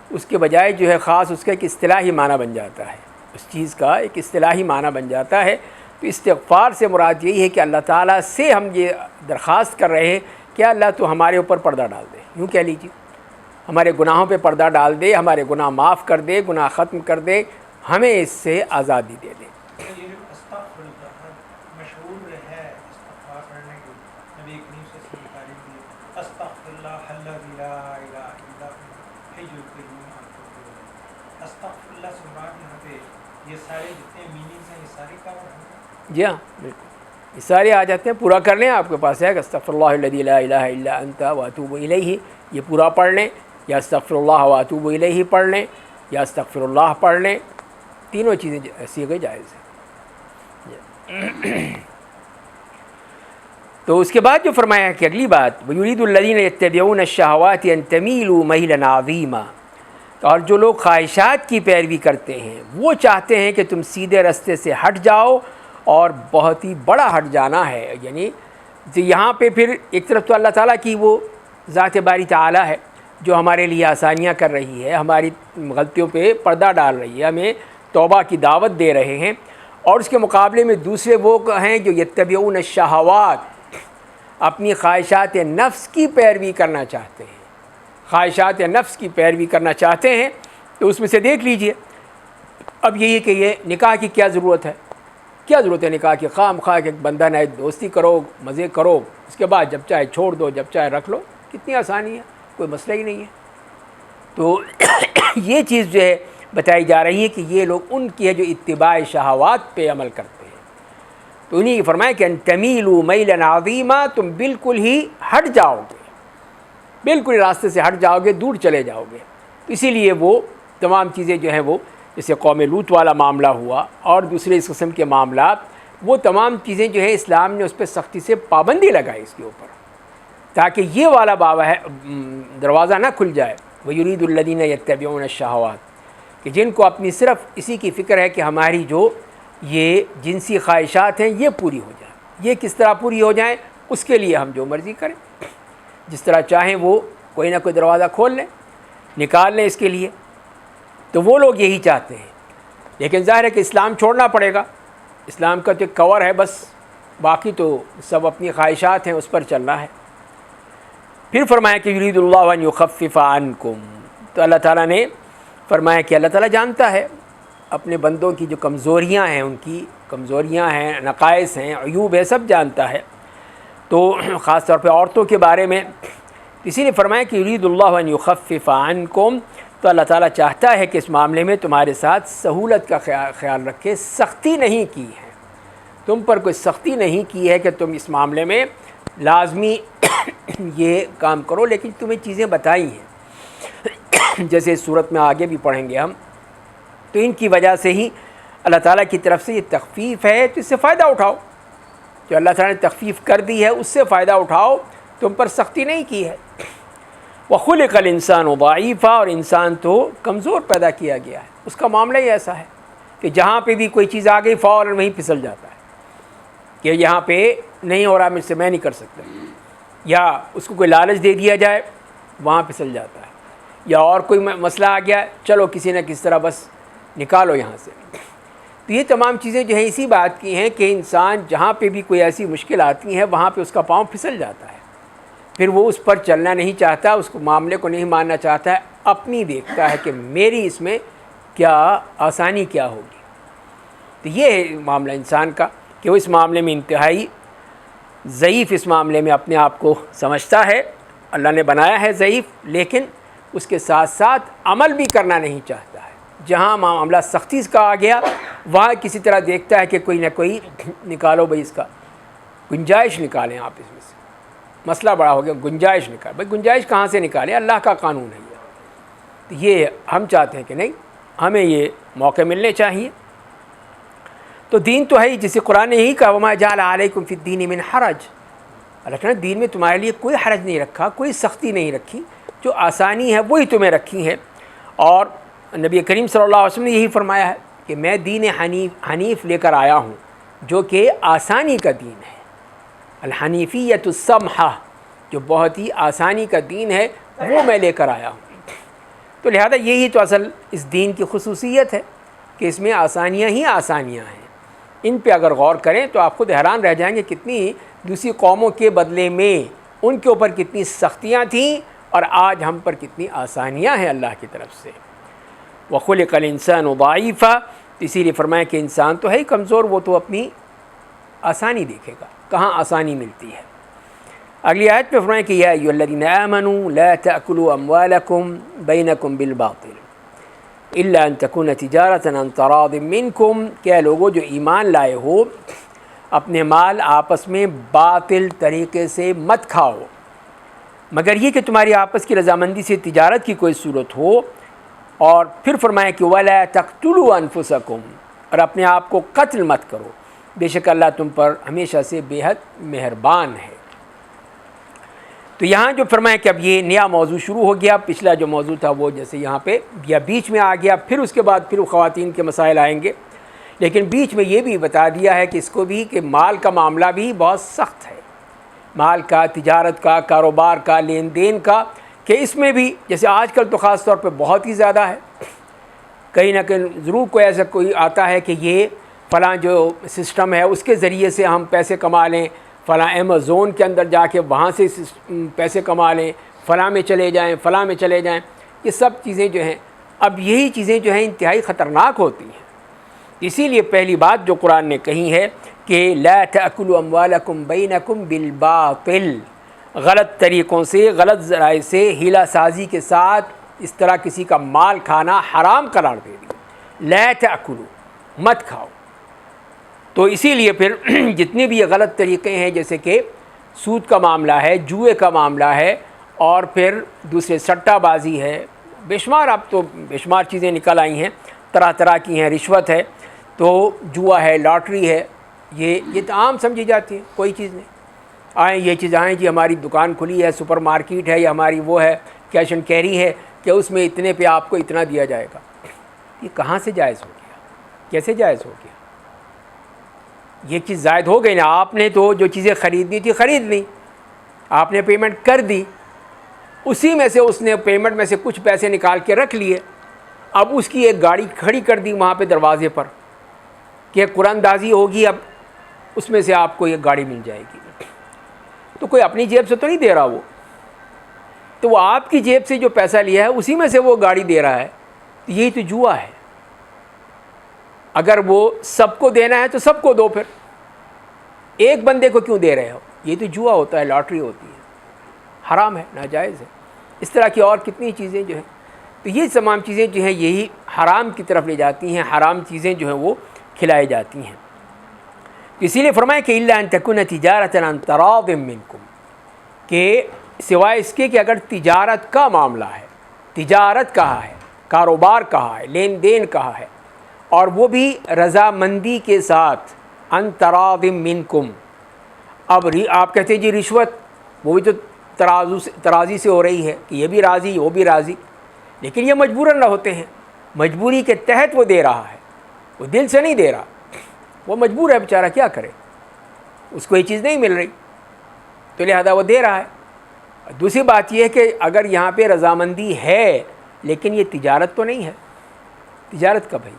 اس کے بجائے جو ہے خاص اس کا ایک اصطلاحی معنی بن جاتا ہے، اس چیز کا ایک اصطلاحی معنی بن جاتا ہے۔ تو استغفار سے مراد یہی ہے کہ اللہ تعالیٰ سے ہم یہ درخواست کر رہے ہیں کہ اللہ تو ہمارے اوپر پردہ ڈال دے، یوں کہہ لیجیے، ہمارے گناہوں پہ پردہ ڈال دے، ہمارے گناہ معاف کر دے، گناہ ختم کر دے، ہمیں اس سے آزادی دے دے۔ یہ استغفر اللہ مشہور ہے استغفار کرنے کی، نبی کریم صلی اللہ علیہ وسلم نے تعلیم دی، استغفر اللہ الذی لا الہ الا هو حی القیوم اتوب الیہ۔ استغفر اللہ سے مراد یہاں پہ یہ سارے جتنے میننگز ہیں یہ سارے کور ہیں۔ جی ہاں، بالکل، یہ سارے آ جاتے ہیں، پورا کر لیں۔ آپ کے پاس ہے کہ استغفر اللہ الذی لا الہ الا انت واتوب الیہ، یہ پورا پڑھ لیں، یا استغفر اللہ واتوب الیہ پڑھ لیں، یا استغفر اللہ پڑھ لیں، تینوں چیزیں صیغے جائز ہیں۔ تو اس کے بعد جو فرمایا کہ اگلی بات وَيُرِيدُ الَّذِينَ يَتَّبِعُونَ الشَّهَوَاتِ أَن تَمِيلُوا مَيْلًا عَظِيمًا، اور جو لوگ خواہشات کی پیروی کرتے ہیں وہ چاہتے ہیں کہ تم سیدھے راستے سے ہٹ جاؤ، اور بہت ہی بڑا ہٹ جانا ہے۔ یعنی یہاں پہ پھر ایک طرف تو اللہ تعالیٰ کی وہ ذات باری تعالیٰ ہے جو ہمارے لیے آسانیاں کر رہی ہے، ہماری غلطیوں پہ پردہ ڈال رہی ہے، ہمیں توبہ کی دعوت دے رہے ہیں، اور اس کے مقابلے میں دوسرے وہ ہیں جو یتبعون الشہوات، اپنی خواہشات نفس کی پیروی کرنا چاہتے ہیں، خواہشات نفس کی پیروی کرنا چاہتے ہیں۔ تو اس میں سے دیکھ لیجئے، اب یہی ہے کہ یہ نکاح کی کیا ضرورت ہے، کیا ضرورت ہے نکاح کی؟ خواہ مخواہ کہ بندہ نئے دوستی کرو، مزے کرو، اس کے بعد جب چاہے چھوڑ دو، جب چاہے رکھ لو، کتنی آسانی ہے، کوئی مسئلہ ہی نہیں ہے۔ تو یہ چیز جو ہے بتائی جا رہی ہے کہ یہ لوگ ان کی ہے جو اتباع شہوات پہ عمل کرتے ہیں۔ تو انہیں یہ فرمایا کہ ان تمیلوا میلا عظیما، تم بالکل ہی ہٹ جاؤ گے، بالکل راستے سے ہٹ جاؤ گے، دور چلے جاؤ گے۔ تو اسی لیے وہ تمام چیزیں جو ہیں وہ جیسے قوم لوط والا معاملہ ہوا اور دوسرے اس قسم کے معاملات، وہ تمام چیزیں جو ہے اسلام نے اس پہ سختی سے پابندی لگائی اس کے اوپر، تاکہ یہ والا بابا ہے دروازہ نہ کھل جائے۔ وَيُرِيدُ الَّذِينَ يَتَّبِعُونَ الشَّهَوَاتِ، کہ جن کو اپنی صرف اسی کی فکر ہے کہ ہماری جو یہ جنسی خواہشات ہیں یہ پوری ہو جائیں، یہ کس طرح پوری ہو جائیں، اس کے لیے ہم جو مرضی کریں، جس طرح چاہیں وہ کوئی نہ کوئی دروازہ کھول لیں، نکال لیں اس کے لیے۔ تو وہ لوگ یہی چاہتے ہیں، لیکن ظاہر ہے کہ اسلام چھوڑنا پڑے گا، اسلام کا تو ایک کور ہے بس، باقی تو سب اپنی خواہشات ہیں، اس پر چلنا ہے۔ پھر فرمایا کہ یرید اللہ ان یخفف عنکم، تو اللہ تعالیٰ نے فرمایا کہ اللہ تعالیٰ جانتا ہے اپنے بندوں کی جو کمزوریاں ہیں، ان کی کمزوریاں ہیں، نقائص ہیں، عیوب ہے، سب جانتا ہے۔ تو خاص طور پہ عورتوں کے بارے میں اسی لیے فرمایا کہ یرید اللہ ان یخفف عنکم، تو اللہ تعالیٰ چاہتا ہے کہ اس معاملے میں تمہارے ساتھ سہولت کا خیال رکھے، سختی نہیں کی ہے، تم پر کوئی سختی نہیں کی ہے کہ تم اس معاملے میں لازمی یہ کام کرو، لیکن تمہیں چیزیں بتائی ہیں جیسے اس صورت میں آگے بھی پڑھیں گے ہم، تو ان کی وجہ سے ہی اللہ تعالیٰ کی طرف سے یہ تخفیف ہے، تو اس سے فائدہ اٹھاؤ، جو اللہ تعالیٰ نے تخفیف کر دی ہے اس سے فائدہ اٹھاؤ، تم پر سختی نہیں کی ہے۔ وَخُلِقَ الْإِنسَانُ ضَعِيفًا، اور انسان تو کمزور پیدا کیا گیا ہے، اس کا معاملہ ہی ایسا ہے، کہ جہاں پہ بھی کوئی چیز آ گئی فوراً وہیں پھسل جاتا ہے کہ یہاں پہ نہیں ہو رہا، مجھ سے میں نہیں کر سکتا، یا اس کو کوئی لالچ دے دیا جائے وہاں پھسل جاتا ہے، یا اور کوئی مسئلہ آ گیا، چلو کسی نہ کسی طرح بس نکالو یہاں سے۔ تو یہ تمام چیزیں جو ہیں اسی بات کی ہیں کہ انسان جہاں پہ بھی کوئی ایسی مشکل آتی ہے وہاں پہ اس کا پاؤں پھسل جاتا ہے، پھر وہ اس پر چلنا نہیں چاہتا، اس کو معاملے کو نہیں ماننا چاہتا ہے، اپنی دیکھتا ہے کہ میری اس میں کیا آسانی کیا ہوگی۔ تو یہ ہے معاملہ انسان کا کہ وہ اس معاملے میں انتہائی ضعیف اس معاملے میں اپنے آپ کو سمجھتا ہے۔ اللہ نے بنایا ہے ضعیف، لیکن اس کے ساتھ ساتھ عمل بھی کرنا نہیں چاہتا ہے۔ جہاں معاملہ سختی کا آ گیا وہاں کسی طرح دیکھتا ہے کہ کوئی نہ کوئی نکالو بھائی، اس کا گنجائش نکالیں آپ اس میں سے، مسئلہ بڑا ہو گیا، گنجائش نکال، بھائی گنجائش کہاں سے نکالیں، اللہ کا قانون ہے یہ۔ تو یہ ہم چاہتے ہیں کہ نہیں، ہمیں یہ موقع ملنے چاہیے۔ تو دین تو ہے ہی، جسے قرآن نے یہی کہا وما جعل علیکم فی الدین من حرج، اللہ تعالیٰ نے دین میں تمہارے لیے کوئی حرج نہیں رکھا، کوئی سختی نہیں رکھی، جو آسانی ہے وہی تمہیں رکھی ہے۔ اور نبی کریم صلی اللہ علیہ وسلم نے یہی فرمایا ہے کہ میں دین حنیف لے کر آیا ہوں جو کہ آسانی کا دین ہے، الحنیفیۃ السمحہ، جو بہت ہی آسانی کا دین ہے وہ میں لے کر آیا ہوں۔ تو لہذا یہی تو اصل اس دین کی خصوصیت ہے کہ اس میں آسانیاں ہی آسانیاں ہیں۔ ان پہ اگر غور کریں تو آپ خود حیران رہ جائیں گے کتنی دوسری قوموں کے بدلے میں ان کے اوپر کتنی سختیاں تھیں اور آج ہم پر کتنی آسانیاں ہیں اللہ کی طرف سے۔ وَخُلِقَ الْإِنسَانُ ضَعِيفًا، اسی لیے فرمایا کہ انسان تو ہے ہی کمزور، وہ تو اپنی آسانی دیکھے گا، کہاں آسانی ملتی ہے۔ اگلی آیت میں فرمایا کہ یا ایھا الذین آمنوا لا تأکلوا اموالکم بینکم بالباطل الا ان تکون تجارۃ عن تراض منکم، کہ لوگوں جو ایمان لائے ہو اپنے مال آپس میں باطل طریقے سے مت کھاؤ، مگر یہ کہ تمہاری آپس کی رضامندی سے تجارت کی کوئی صورت ہو۔ اور پھر فرمایا کہ وَلَا تَقْتُلُوا أَنفُسَكُمْ، اور اپنے آپ کو قتل مت کرو، بے شک اللہ تم پر ہمیشہ سے بے حد مہربان ہے۔ تو یہاں جو فرمایا کہ اب یہ نیا موضوع شروع ہو گیا، پچھلا جو موضوع تھا وہ جیسے یہاں پہ یا بیچ میں آ گیا، پھر اس کے بعد پھر خواتین کے مسائل آئیں گے، لیکن بیچ میں یہ بھی بتا دیا ہے کہ اس کو بھی کہ مال کا معاملہ بھی بہت سخت ہے، مال کا، تجارت کا، کاروبار کا، لین دین کا، کہ اس میں بھی جیسے آج کل تو خاص طور پہ بہت ہی زیادہ ہے، کہیں نہ کہیں ضرور کوئی ایسا کوئی آتا ہے کہ یہ فلاں جو سسٹم ہے اس کے ذریعے سے ہم پیسے کما لیں، فلاں امیزون کے اندر جا کے وہاں سے پیسے کما لیں، فلاں میں چلے جائیں، فلاں میں چلے جائیں، یہ سب چیزیں جو ہیں اب یہی چیزیں جو ہیں انتہائی خطرناک ہوتی ہیں۔ اسی لیے پہلی بات جو قرآن نے کہی ہے کہ لا تأکلوا اموالکم بینکم بالباطل، غلط طریقوں سے، غلط ذرائع سے، ہیلا سازی کے ساتھ اس طرح کسی کا مال کھانا حرام قرار دے دیا، لا تأکلوا، مت کھاؤ۔ تو اسی لیے پھر جتنے بھی یہ غلط طریقے ہیں جیسے کہ سود کا معاملہ ہے، جوئے کا معاملہ ہے، اور پھر دوسرے سٹہ بازی ہے، بے شمار اب تو بے شمار چیزیں نکل آئی ہیں، طرح طرح کی ہیں، رشوت ہے، تو جوا ہے، لاٹری ہے، یہ تو عام سمجھی جاتی ہے، کوئی چیز نہیں۔ آئیں یہ چیز آئیں جی ہماری دکان کھلی ہے، سپر مارکیٹ ہے، یا ہماری وہ ہے کیش اینڈ کیری ہے کہ اس میں اتنے پہ آپ کو اتنا دیا جائے گا، یہ کہاں سے جائز ہو گیا؟ کیسے جائز ہو گیا؟ یہ چیز زائد ہو گئی نا، آپ نے تو جو چیزیں خریدنی تھی خرید لی، آپ نے پیمنٹ کر دی، اسی میں سے اس نے پیمنٹ میں سے کچھ پیسے نکال کے رکھ لیے، اب اس کی ایک گاڑی کھڑی کر دی وہاں پہ دروازے پر کہ قرآن اندازی ہوگی، اب اس میں سے آپ کو ایک گاڑی مل جائے گی۔ تو کوئی اپنی جیب سے تو نہیں دے رہا، وہ تو وہ آپ کی جیب سے جو پیسہ لیا ہے اسی میں سے وہ گاڑی دے رہا ہے، یہی تو جوا ہے۔ اگر وہ سب کو دینا ہے تو سب کو دو، پھر ایک بندے کو کیوں دے رہے ہو؟ یہ تو جوا ہوتا ہے، لاٹری ہوتی ہے، حرام ہے، ناجائز ہے۔ اس طرح کی اور کتنی چیزیں جو ہیں، تو یہ تمام چیزیں جو ہیں یہی حرام کی طرف لے جاتی ہیں، حرام چیزیں جو ہیں وہ کھلائی جاتی ہیں۔ اسی لیے فرمایا کہ الا ان تکون تجارۃ عن تراض منکم، کہ سوائے اس کے کہ اگر تجارت کا معاملہ ہے، تجارت کہا ہے، کاروبار کہا ہے، لین دین کہا ہے، اور وہ بھی رضامندی کے ساتھ، عن تراض منکم۔ اب آپ کہتے ہیں جی رشوت، وہ بھی تو ترازی سے ہو رہی ہے کہ یہ بھی راضی وہ بھی راضی، لیکن یہ مجبوراً نہ ہوتے ہیں، مجبوری کے تحت وہ دے رہا ہے، وہ دل سے نہیں دے رہا، وہ مجبور ہے بیچارہ، کیا کرے، اس کو یہ چیز نہیں مل رہی تو لہذا وہ دے رہا ہے۔ دوسری بات یہ ہے کہ اگر یہاں پہ رضامندی ہے لیکن یہ تجارت تو نہیں ہے، تجارت کب ہے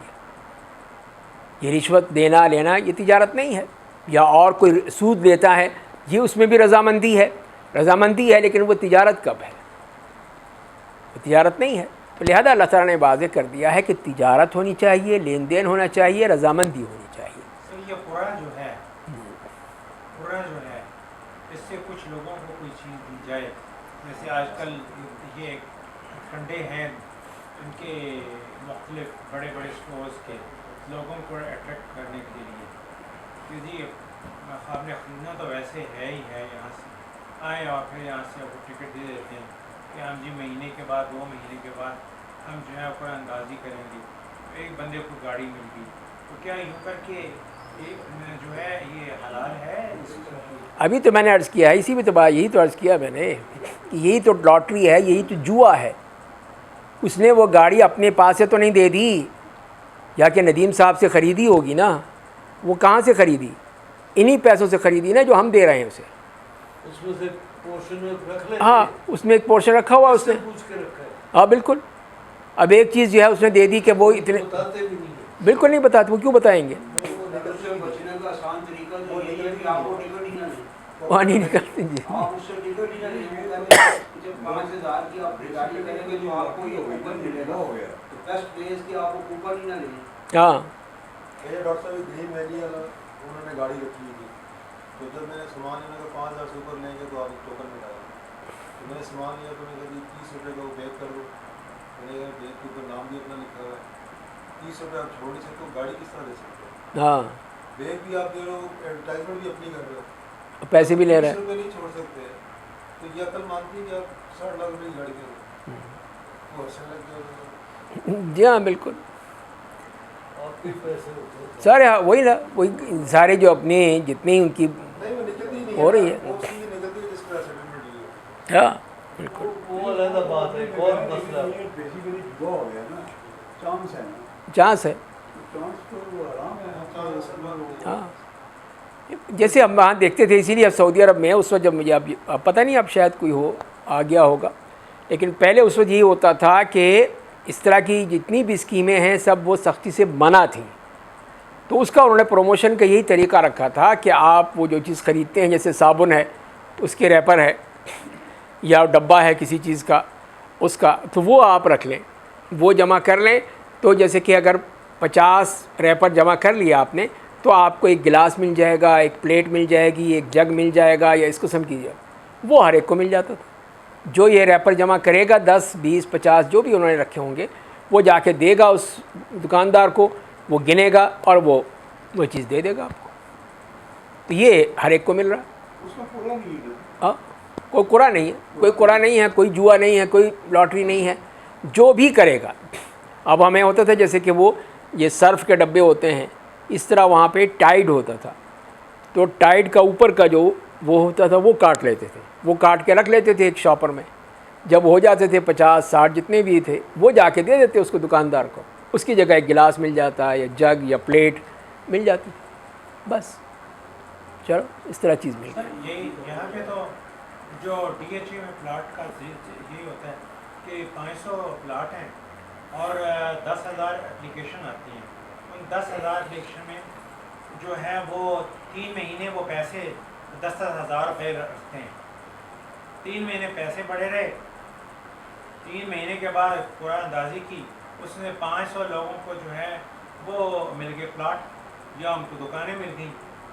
یہ رشوت دینا لینا یہ تجارت نہیں ہے، یا اور کوئی سود لیتا ہے یہ اس میں بھی رضامندی ہے، رضامندی ہے لیکن وہ تجارت کب ہے، وہ تجارت نہیں ہے۔ تو لہذا اللہ تعالیٰ نے واضح کر دیا ہے کہ تجارت ہونی چاہیے، لین دین ہونا چاہیے، رضامندی ہونی چاہیے۔ سر یہ قرآن جو ہے اس سے کچھ لوگوں کو کوئی چیز دی جائے، جیسے آج کل یہ ٹھنڈے ہیں ان کے مختلف بڑے بڑے اسٹورز کے لوگوں کو اٹریکٹ کرنے کے لیے کہ جی آپ نے خریدنا تو ویسے ہے ہی ہے، یہاں سے آئیں اور پھر یہاں سے وہ ٹکٹ دے دیتے ہیں کہ ہم جی مہینے کے بعد 2 مہینے کے بعد ہم جو ہے قرآن اندازی کریں گے، ایک بندے کو گاڑی مل گئی، تو کیا یوں کر کے جو ہے یہ حلال ہے؟ ابھی تو میں نے عرض کیا ہے، اسی میں تو یہی تو عرض کیا میں نے کہ یہی تو لاٹری ہے، یہی تو جوا ہے۔ اس نے وہ گاڑی اپنے پاس سے تو نہیں دے دی، یا کہ ندیم صاحب سے خریدی ہوگی نا، وہ کہاں سے خریدی؟ انہی پیسوں سے خریدی نا جو ہم دے رہے ہیں اسے۔ اس میں سے پورشن رکھ لیتے ہاں اس میں ایک پورشن رکھا ہوا اس نے، پوچھ کے رکھا ہے، ہاں بالکل۔ اب ایک چیز جو ہے اس نے دے دی کہ وہ اتنے، بتاتے بھی نہیں ہے۔ بالکل نہیں بتاتے، وہ کیوں بتائیں گے؟ بچنے کا آسان طریقہ تو یہ ہے کہ آپ کو ٹکٹ ہی نہ لیں، وہاں نہیں نکلتے جی۔ آپ اس سے ٹکٹ ہی نہ لیں، وہ کہتے ہیں جب 5000 کی آپ خریداری کریں گے تو آپ کو یہ کوپن ملے گا، تو بیسٹ پلیس کی آپ کو کوپن ہی نہ لیں۔ ہاں یہ ڈاکٹر صاحب گرین ویلی والا انہوں نے گاڑی رکھی ہوئی تھی، تو جب میں نے سامان لینے کا 5000 سے اوپر لیں گے تو آپ ٹوکن ملایا، تو میں نے سامان لیا تو میں نے کہا 30 روپے کا وہ بیگ کر دو، میں نے کہا بیگ کے اوپر نام بھی اپنا لکھا ہوا ہے، 30 روپے آپ چھوڑ نہیں سکتے، گاڑی کس طرح دے سکتے ہو؟ ہاں بیگ بھی آپ دے رہے ہو، ایڈورٹائزمنٹ بھی اپنی کر رہے ہو، پیسے بھی لے رہے 30 ہیں۔ روپے نہیں چھوڑ سکتے، تو یہ عقل مانتی ہے کہ آپ 60 لاکھ روپے کی گاڑی دے رہے ہو، وہ ہنسنے لگ گیا۔ جی ہاں بالکل، آپ کے پیسے ہوتے ہیں۔ سارے وہی نا، وہی سارے جو اپنے جتنی ان کی نہیں وہ نکلتی نہیں ہو رہی ہے، وہ چیز نکلتی ہے جس کا سیٹلمنٹ لی ہے۔ ہاں بالکل۔ وہ علیحدہ بات ہے، ایک اور مسئلہ۔ بیسیکلی جوا ہو گیا نا، چانس ہے نا، چانس ہے، چانس تو وہ آرام ہے۔ ہاں جیسے ہم وہاں دیکھتے تھے، اسی لیے اب سعودی عرب میں اس وقت جب مجھے اب پتہ نہیں اب شاید کوئی ہو آ گیا ہوگا، لیکن پہلے اس وقت یہی ہوتا تھا کہ اس طرح کی جتنی بھی اسکیمیں ہیں سب وہ سختی سے منع تھیں، تو اس کا انہوں نے پروموشن کا یہی طریقہ رکھا تھا کہ آپ وہ جو چیز خریدتے ہیں، جیسے صابن ہے تو اس کے ریپر ہے یا ڈبہ ہے کسی چیز کا اس کا، تو وہ آپ رکھ لیں، وہ جمع کر لیں، تو جیسے کہ اگر 50 ریپر جمع کر لیا آپ نے تو آپ کو ایک گلاس مل جائے گا، ایک پلیٹ مل جائے گی، ایک جگ مل جائے گا، یا اس قسم کی وہ ہر ایک کو مل جاتا تھا۔ جو یہ ریپر جمع کرے گا 10 20 50 جو بھی انہوں نے رکھے ہوں گے، وہ جا کے دے گا اس دکاندار کو، وہ گنے گا اور وہ چیز دے دے گا آپ کو، تو یہ ہر ایک کو مل رہا ہے۔ اس کا پورا نہیں ہے۔ ہاں کوئی قرآ نہیں ہے، کوئی قرآ نہیں ہے، کوئی جوا نہیں ہے، کوئی لاٹری نہیں ہے، جو بھی کرے گا۔ اب ہمیں ہوتا تھا جیسے کہ وہ یہ سرف کے ڈبے ہوتے ہیں، اس طرح وہاں پہ ٹائڈ ہوتا تھا، تو ٹائڈ کا اوپر کا جو وہ ہوتا تھا وہ کاٹ لیتے تھے، وہ کاٹ کے رکھ لیتے تھے ایک شاپر میں، جب ہو جاتے تھے 50 60 جتنے بھی تھے وہ جا کے دے دیتے اس کو دکاندار کو، اس کی جگہ ایک گلاس مل جاتا یا جگ یا پلیٹ مل جاتی، بس چلو اس طرح چیز مل سر گئی۔ یہی یہاں پہ تو جو ڈی ایچ اے میں پلاٹ کا یہی ہوتا ہے کہ 500 پلاٹ ہیں اور 10,000 اپلیکیشن آتی ہیں، ان 10,000 اپلیکیشن میں جو ہے وہ 3 مہینے وہ پیسے 10,000 روپے رکھتے ہیں، 3 مہینے پیسے پڑے رہے، 3 مہینے کے بعد قرآن اندازی کی، اس میں 500 لوگوں کو جو ہے وہ مل گئے پلاٹ یا ان کو دکانیں مل گئیں،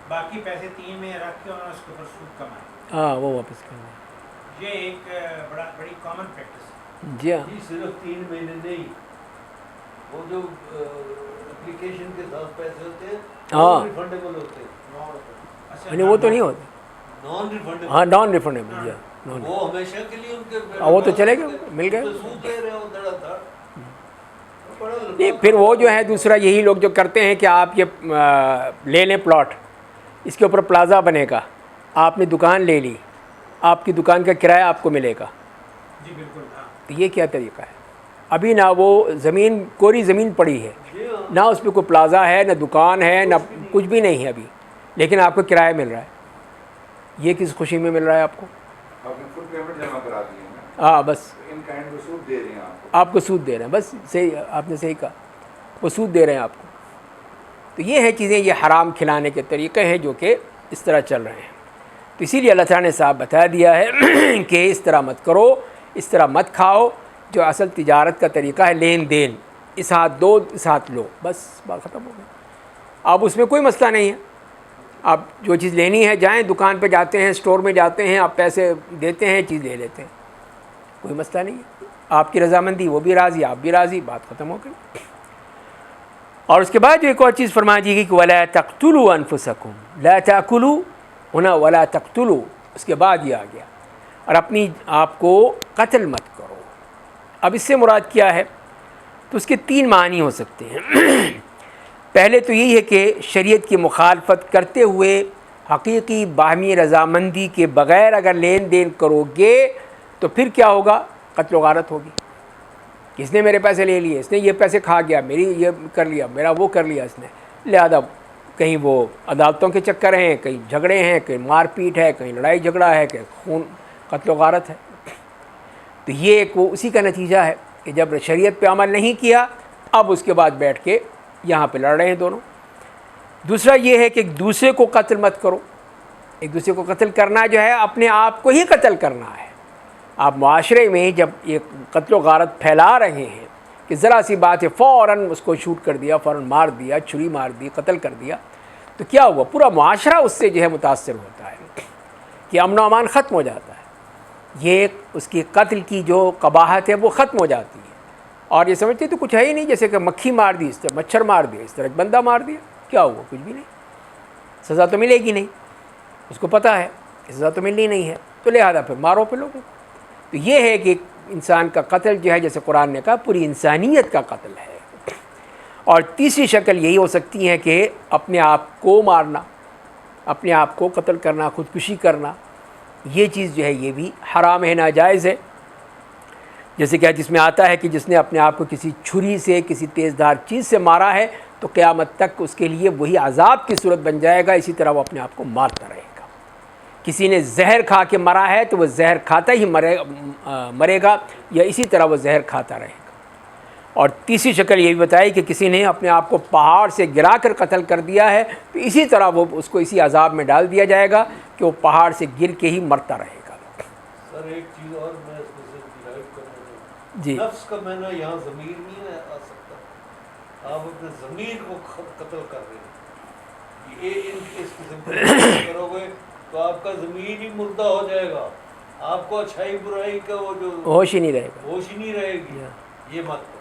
باقی پیسے 3 مہینے رکھ کے انہوں نے اس کے اوپر سود کمایا۔ ہاں وہ واپس کر دیں، یہ ایک بڑی کامن پریکٹس ہے۔ جی ہاں جی صرف 3 مہینے نہیں، وہ جو اپلیکیشن کے ساتھ پیسے ہوتے ہیں ہاں ریفنڈیبل ہوتے ہیں، اچھا، یعنی وہ تو نہیں ہوتے، نان ریفنڈیبل، ہاں نان ریفنڈیبل، جی ہاں وہ ہمیشہ کے لیے ان کے وہ تو چلے گئے، مل گئے۔ تو سود دے رہے ہو دھڑا دھڑ، بڑا نہیں پھر وہ جو ہے دوسرا یہی لوگ جو کرتے ہیں کہ آپ یہ لے لیں پلاٹ، اس کے اوپر پلازا بنے گا، آپ نے دکان لے لی، آپ کی دکان کا کرایہ آپ کو ملے گا، جی بالکل، ہاں تو یہ کیا طریقہ ہے؟ ابھی نہ وہ زمین کوری زمین پڑی ہے، جی ہاں نہ اس پہ کوئی پلازا ہے، نہ دکان ہے، نہ کچھ بھی نہیں ہے ابھی، لیکن آپ کو کرایہ مل رہا ہے، یہ کس خوشی میں مل رہا ہے آپ کو؟ آپ نے فل پیمنٹ جمع کرا دی ہے نا، ہاں بس ان کائنڈ کو سود دے رہے ہیں آپ کو. آپ کو سود دے رہے ہیں، بس صحیح، آپ نے صحیح کہا، وہ سود دے رہے ہیں آپ کو. تو یہ ہیں چیزیں، یہ حرام کھلانے کے طریقے ہیں جو کہ اس طرح چل رہے ہیں. تو اسی لیے اللہ تعالیٰ نے صاحب بتا دیا ہے کہ اس طرح مت کرو، اس طرح مت کھاؤ. جو اصل تجارت کا طریقہ ہے لین دین، اس ہاتھ دو اس ہاتھ لو، بس بات ختم ہو گئی. اب اس میں کوئی مسئلہ نہیں ہے، آپ جو چیز لینی ہے جائیں، دکان پہ جاتے ہیں، اسٹور میں جاتے ہیں، آپ پیسے دیتے ہیں، چیز لے لیتے ہیں، کوئی مسئلہ نہیں ہے. آپ کی رضامندی، وہ بھی راضی، آپ بھی راضی، بات ختم ہو گئی. اور اس کے بعد جو ایک اور چیز فرما دی گئی کہ وَلَا تَقْتُلُوا أَنفُسَكُمْ، لا تَأْكُلُوا ہونا وَلَا تَقْتُلُوا، اس کے بعد یہ آ گیا، اور اپنی آپ کو قتل مت کرو. اب اس سے مراد کیا ہے؟ تو اس کے 3 معنی ہو سکتے ہیں. پہلے تو یہی ہے کہ شریعت کی مخالفت کرتے ہوئے حقیقی باہمی رضامندی کے بغیر اگر لین دین کرو گے تو پھر کیا ہوگا؟ قتل و غارت ہوگی. اس نے میرے پیسے لے لیے، اس نے یہ پیسے کھا گیا، میری یہ کر لیا، میرا وہ کر لیا اس نے، لہذا کہیں وہ عدالتوں کے چکر ہیں، کہیں جھگڑے ہیں، کہیں مار پیٹ ہے، کہیں لڑائی جھگڑا ہے، کہیں خون قتل و غارت ہے. تو یہ ایک وہ اسی کا نتیجہ ہے کہ جب شریعت پہ عمل نہیں کیا، اب اس کے بعد بیٹھ کے یہاں پہ لڑ رہے ہیں دونوں. دوسرا یہ ہے کہ ایک دوسرے کو قتل مت کرو. ایک دوسرے کو قتل کرنا جو ہے اپنے آپ کو ہی قتل کرنا ہے. آپ معاشرے میں جب یہ قتل و غارت پھیلا رہے ہیں کہ ذرا سی بات ہے فوراً اس کو شوٹ کر دیا، فوراً مار دیا، چھری مار دی، قتل کر دیا، تو کیا ہوا؟ پورا معاشرہ اس سے جو ہے متاثر ہوتا ہے کہ امن و امان ختم ہو جاتا ہے. یہ اس کی قتل کی جو قباحت ہے وہ ختم ہو جاتی ہے، اور یہ سمجھتے تو کچھ ہے ہی نہیں، جیسے کہ مکھی مار دی، اس طرح مچھر مار دیا، اس طرح ایک بندہ مار دیا، کیا ہوا؟ کچھ بھی نہیں، سزا تو ملے گی نہیں، اس کو پتہ ہے کہ سزا تو ملنی نہیں ہے، تو لہذا پھر مارو پھر لوگوں کو. تو یہ ہے کہ انسان کا قتل جو ہے جیسے قرآن نے کہا پوری انسانیت کا قتل ہے. اور تیسری شکل یہی ہو سکتی ہے کہ اپنے آپ کو مارنا، اپنے آپ کو قتل کرنا، خودکشی کرنا، یہ چیز جو ہے یہ بھی حرام ہے، ناجائز ہے. جیسے کہ جس میں آتا ہے کہ جس نے اپنے آپ کو کسی چھری سے، کسی تیز دھار چیز سے مارا ہے تو قیامت تک اس کے لیے وہی عذاب کی صورت بن جائے گا، اسی طرح وہ اپنے آپ کو مارتا رہے گا. کسی نے زہر کھا کے مرا ہے تو وہ زہر کھاتا ہی مرے گا، یا اسی طرح وہ زہر کھاتا رہے گا. اور تیسری شکل یہ بھی بتائی کہ کسی نے اپنے آپ کو پہاڑ سے گرا کر قتل کر دیا ہے تو اسی طرح وہ اس کو اسی عذاب میں ڈال دیا جائے گا کہ وہ پہاڑ سے گر کے ہی مرتا رہے گا. سر ایک چیز اور میں اس میں سے ڈرائیو کرنا چاہوں، جی نفس کا میں نے یہاں ضمیر نہیں آ سکتا، آپ اپنے ضمیر کو قتل کر رہے ہیں. یہ اس قسم کی کرو گے تو آپ کا ضمیر ہی مردہ ہو جائے گا، آپ کو اچھائی برائی کا وہ جو ہوش ہی نہیں رہے گا. ہوش ہی نہیں رہے گی. یہ مت کرو.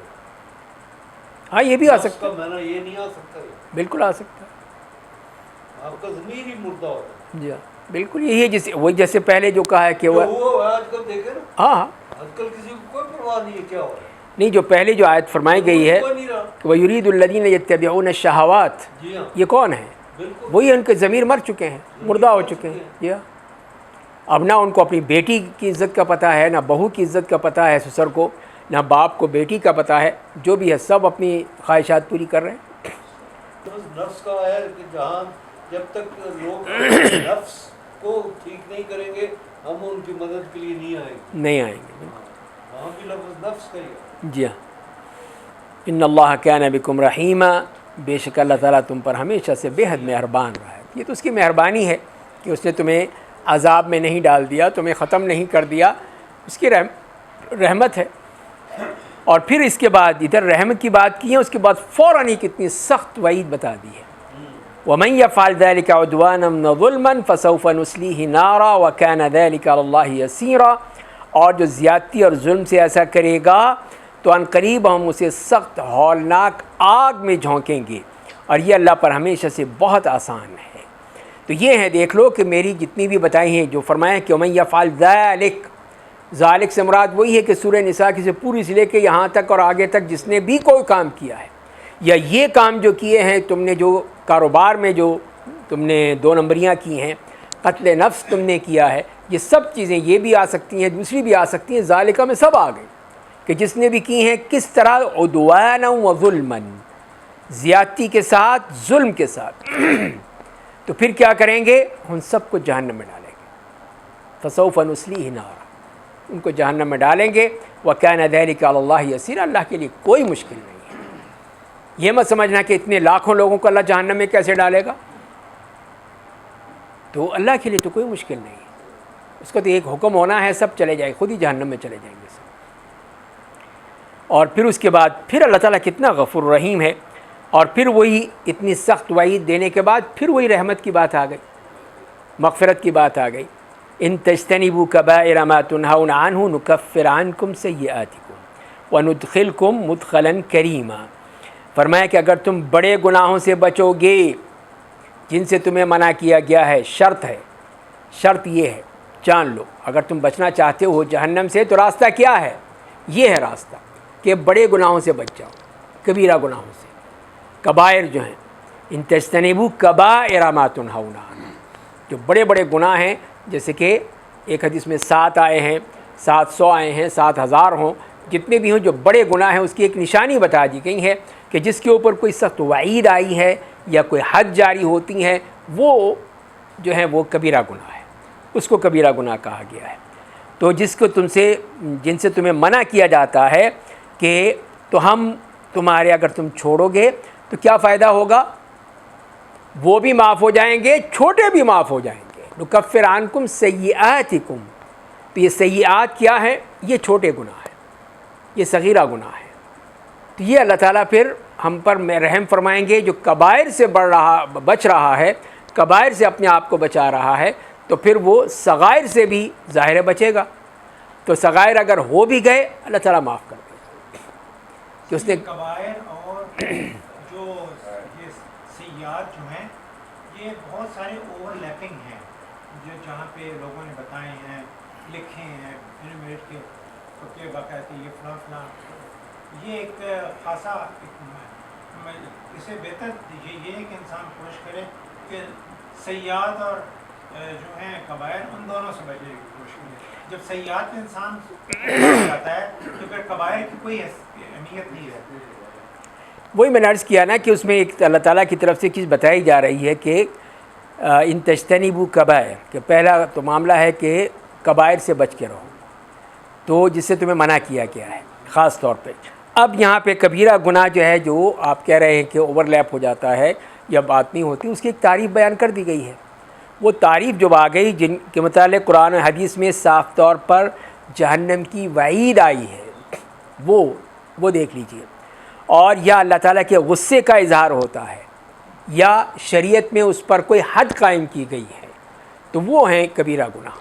ہاں یہ بھی آ سکتا ہے، میں نے یہ نہیں آ سکتا، بالکل آ سکتا ہے. آپ کا ضمیر ہی مردہ ہو جائے گا. جی ہاں بالکل یہی ہے، جیسے وہی جیسے پہلے جو کہا ہے کہ وہ وہ آج کل دیکھیں نا، ہاں ہاں آج کل کسی کو کوئی پرواہ نہیں ہے کیا ہو رہا ہے. نہیں، جو پہلے جو آیت فرمائی گئی ہے کوئی نہیں رہا. کہ وَيُرِيدُ الَّذِينَ يَتَّبِعُونَ الشَّهَوَاتِ، جی ہاں یہ کون ہیں؟ بالکل. وہی ان کے ضمیر مر چکے ہیں، مردہ ہو چکے ہیں. جی ہاں، اب نہ ان کو اپنی بیٹی کی عزت کا پتہ ہے، نہ بہو کی عزت کا پتہ ہے سسر کو، نہ باپ کو بیٹی کا پتہ ہے، جو بھی ہے سب اپنی خواہشات پوری کر رہے ہیں. نفس کا ہے کہ جہاں جب تک لوگ نفس کو ٹھیک نہیں کریں گے ہم ان کی مدد کے لیے نہیں آئیں گے. نہیں آئیں گے. وہاں بھی لفظ نفس کا ہی ہے. جی ہاں، ان اللہ کان بکم رحیما، بے شک اللہ تعالیٰ تم پر ہمیشہ سے بے حد مہربان رہا ہے. یہ تو اس کی مہربانی ہے کہ اس نے تمہیں عذاب میں نہیں ڈال دیا، تمہیں ختم نہیں کر دیا، اس کی رحمت ہے. اور پھر اس کے بعد ادھر رحمت کی بات کی ہے، اس کے بعد فوراً ہی کتنی سخت وعید بتا دی ہے. وَمَن يَفْعَلْ ذَلِكَ عُدْوَانًا وَظُلْمًا فَسَوْفَ نُصْلِيهِ نَارًا وَكَانَ ذَلِكَ عَلَى اللَّهِ يَسِيرًا، اور جو زیادتی اور ظلم سے ایسا کرے گا تو ان قریب ہم اسے سخت ہولناک آگ میں جھونکیں گے، اور یہ اللہ پر ہمیشہ سے بہت آسان ہے. تو یہ ہے، دیکھ لو کہ میری جتنی بھی بتائی ہیں، جو فرمائیں کہ وَمَن يَفْعَلْ ذَلِكَ، ذالک سے مراد وہی ہے کہ سورہ نساء کی سے پوری سے لے کے یہاں تک اور آگے تک جس نے بھی کوئی کام کیا ہے، یا یہ کام جو کیے ہیں تم نے، جو کاروبار میں جو تم نے 2 نمبریاں کی ہیں، قتل نفس تم نے کیا ہے، یہ سب چیزیں یہ بھی آ سکتی ہیں، دوسری بھی آ سکتی ہیں، ذالکہ میں سب آ گئی کہ جس نے بھی کی ہیں کس طرح عدوانا و ظلمًا، زیادتی کے ساتھ، ظلم کے ساتھ، تو پھر کیا کریں گے؟ ان سب کو جہنم میں ڈالیں گے. فسوف نصلیہ نارا، ان کو جہنم میں ڈالیں گے. وکان ذلک علی اللہ یسیر، اللہ کے لیے کوئی مشکل نہیں ہے. یہ مت سمجھنا کہ اتنے لاکھوں لوگوں کو اللہ جہنم میں کیسے ڈالے گا، تو اللہ کے لیے تو کوئی مشکل نہیں ہے. اس کا تو ایک حکم ہونا ہے، سب چلے جائیں، خود ہی جہنم میں چلے جائیں گے سب. اور پھر اس کے بعد پھر اللہ تعالیٰ کتنا غفور رحیم ہے، اور پھر وہی اتنی سخت وعید دینے کے بعد پھر وہی رحمت کی بات آ گئی، مغفرت کی بات آ گئی. ان تجتنبوا کبائر ما تنہون عنہ نکفر عنکم سیئاتکم وندخلکم مدخلا کریما. فرمایا کہ اگر تم بڑے گناہوں سے بچو گے جن سے تمہیں منع کیا گیا ہے، شرط ہے، شرط یہ ہے، جان لو اگر تم بچنا چاہتے ہو جہنم سے تو راستہ کیا ہے؟ یہ ہے راستہ کہ بڑے گناہوں سے بچ جاؤ، کبیرہ گناہوں سے، کبائر جو ہیں. ان تجتنبوا کبائر ما تنہون عنہ، جو بڑے بڑے گناہ ہیں، جیسے کہ ایک حدیث میں 7 آئے ہیں، 700 آئے ہیں، 7000 ہوں، جتنے بھی ہوں جو بڑے گناہ ہیں، اس کی ایک نشانی بتا دی گئی ہے کہ جس کے اوپر کوئی سخت وعید آئی ہے یا کوئی حد جاری ہوتی ہے، وہ جو ہے وہ کبیرہ گناہ ہے، اس کو کبیرہ گناہ کہا گیا ہے. تو جن سے تمہیں منع کیا جاتا ہے کہ تو ہم تمہارے اگر تم چھوڑو گے تو کیا فائدہ ہوگا؟ وہ بھی معاف ہو جائیں گے، چھوٹے بھی معاف ہو جائیں گے. نکفر عنکم سیئاتکم، تو یہ سیئات کیا ہے؟ یہ چھوٹے گناہ ہیں، یہ صغیرہ گناہ ہے. تو یہ اللہ تعالیٰ پھر ہم پر رحم فرمائیں گے. جو کبائر سے بچ رہا ہے، کبائر سے اپنے آپ کو بچا رہا ہے، تو پھر وہ صغائر سے بھی ظاہر بچے گا. تو صغائر اگر ہو بھی گئے اللہ تعالیٰ معاف کر دے گا کہ اس نے کبائر اور جو یہ سیئات جو ہیں یہ بہت سارے اوور لیپنگ ہیں، جو جہاں پہ لوگوں نے بتائے ہیں، لکھے ہیں، انیمیٹ کے باقاعدہ یہ فلاں فلاں. یہ ایک خاصا اسے بہتر یہ ہے کہ انسان کوشش کرے کہ سیئات اور جو ہیں کبائر ان دونوں سے بچنے کی کوشش کرے. جب سیئات میں انسان جاتا ہے تو پھر کبائر کی کوئی اہمیت نہیں رہتی. وہی میں نے عرض کیا نا کہ اس میں ایک اللہ تعالیٰ کی طرف سے چیز بتائی جا رہی ہے کہ ان تجتنبوا کبائر، کہ پہلا تو معاملہ ہے کہ کبائر سے بچ کے رہو، تو جس سے تمہیں منع کیا گیا ہے خاص طور پہ. اب یہاں پہ کبیرہ گناہ جو ہے، جو آپ کہہ رہے ہیں کہ اوور لیپ ہو جاتا ہے یا بات نہیں ہوتی، اس کی ایک تعریف بیان کر دی گئی ہے. وہ تعریف جو آ گئی جن کے متعلق قرآن و حدیث میں صاف طور پر جہنم کی وعید آئی ہے، وہ دیکھ لیجئے. اور یا اللہ تعالیٰ کے غصے کا اظہار ہوتا ہے یا شریعت میں اس پر کوئی حد قائم کی گئی ہے، تو وہ ہیں کبیرہ گناہ.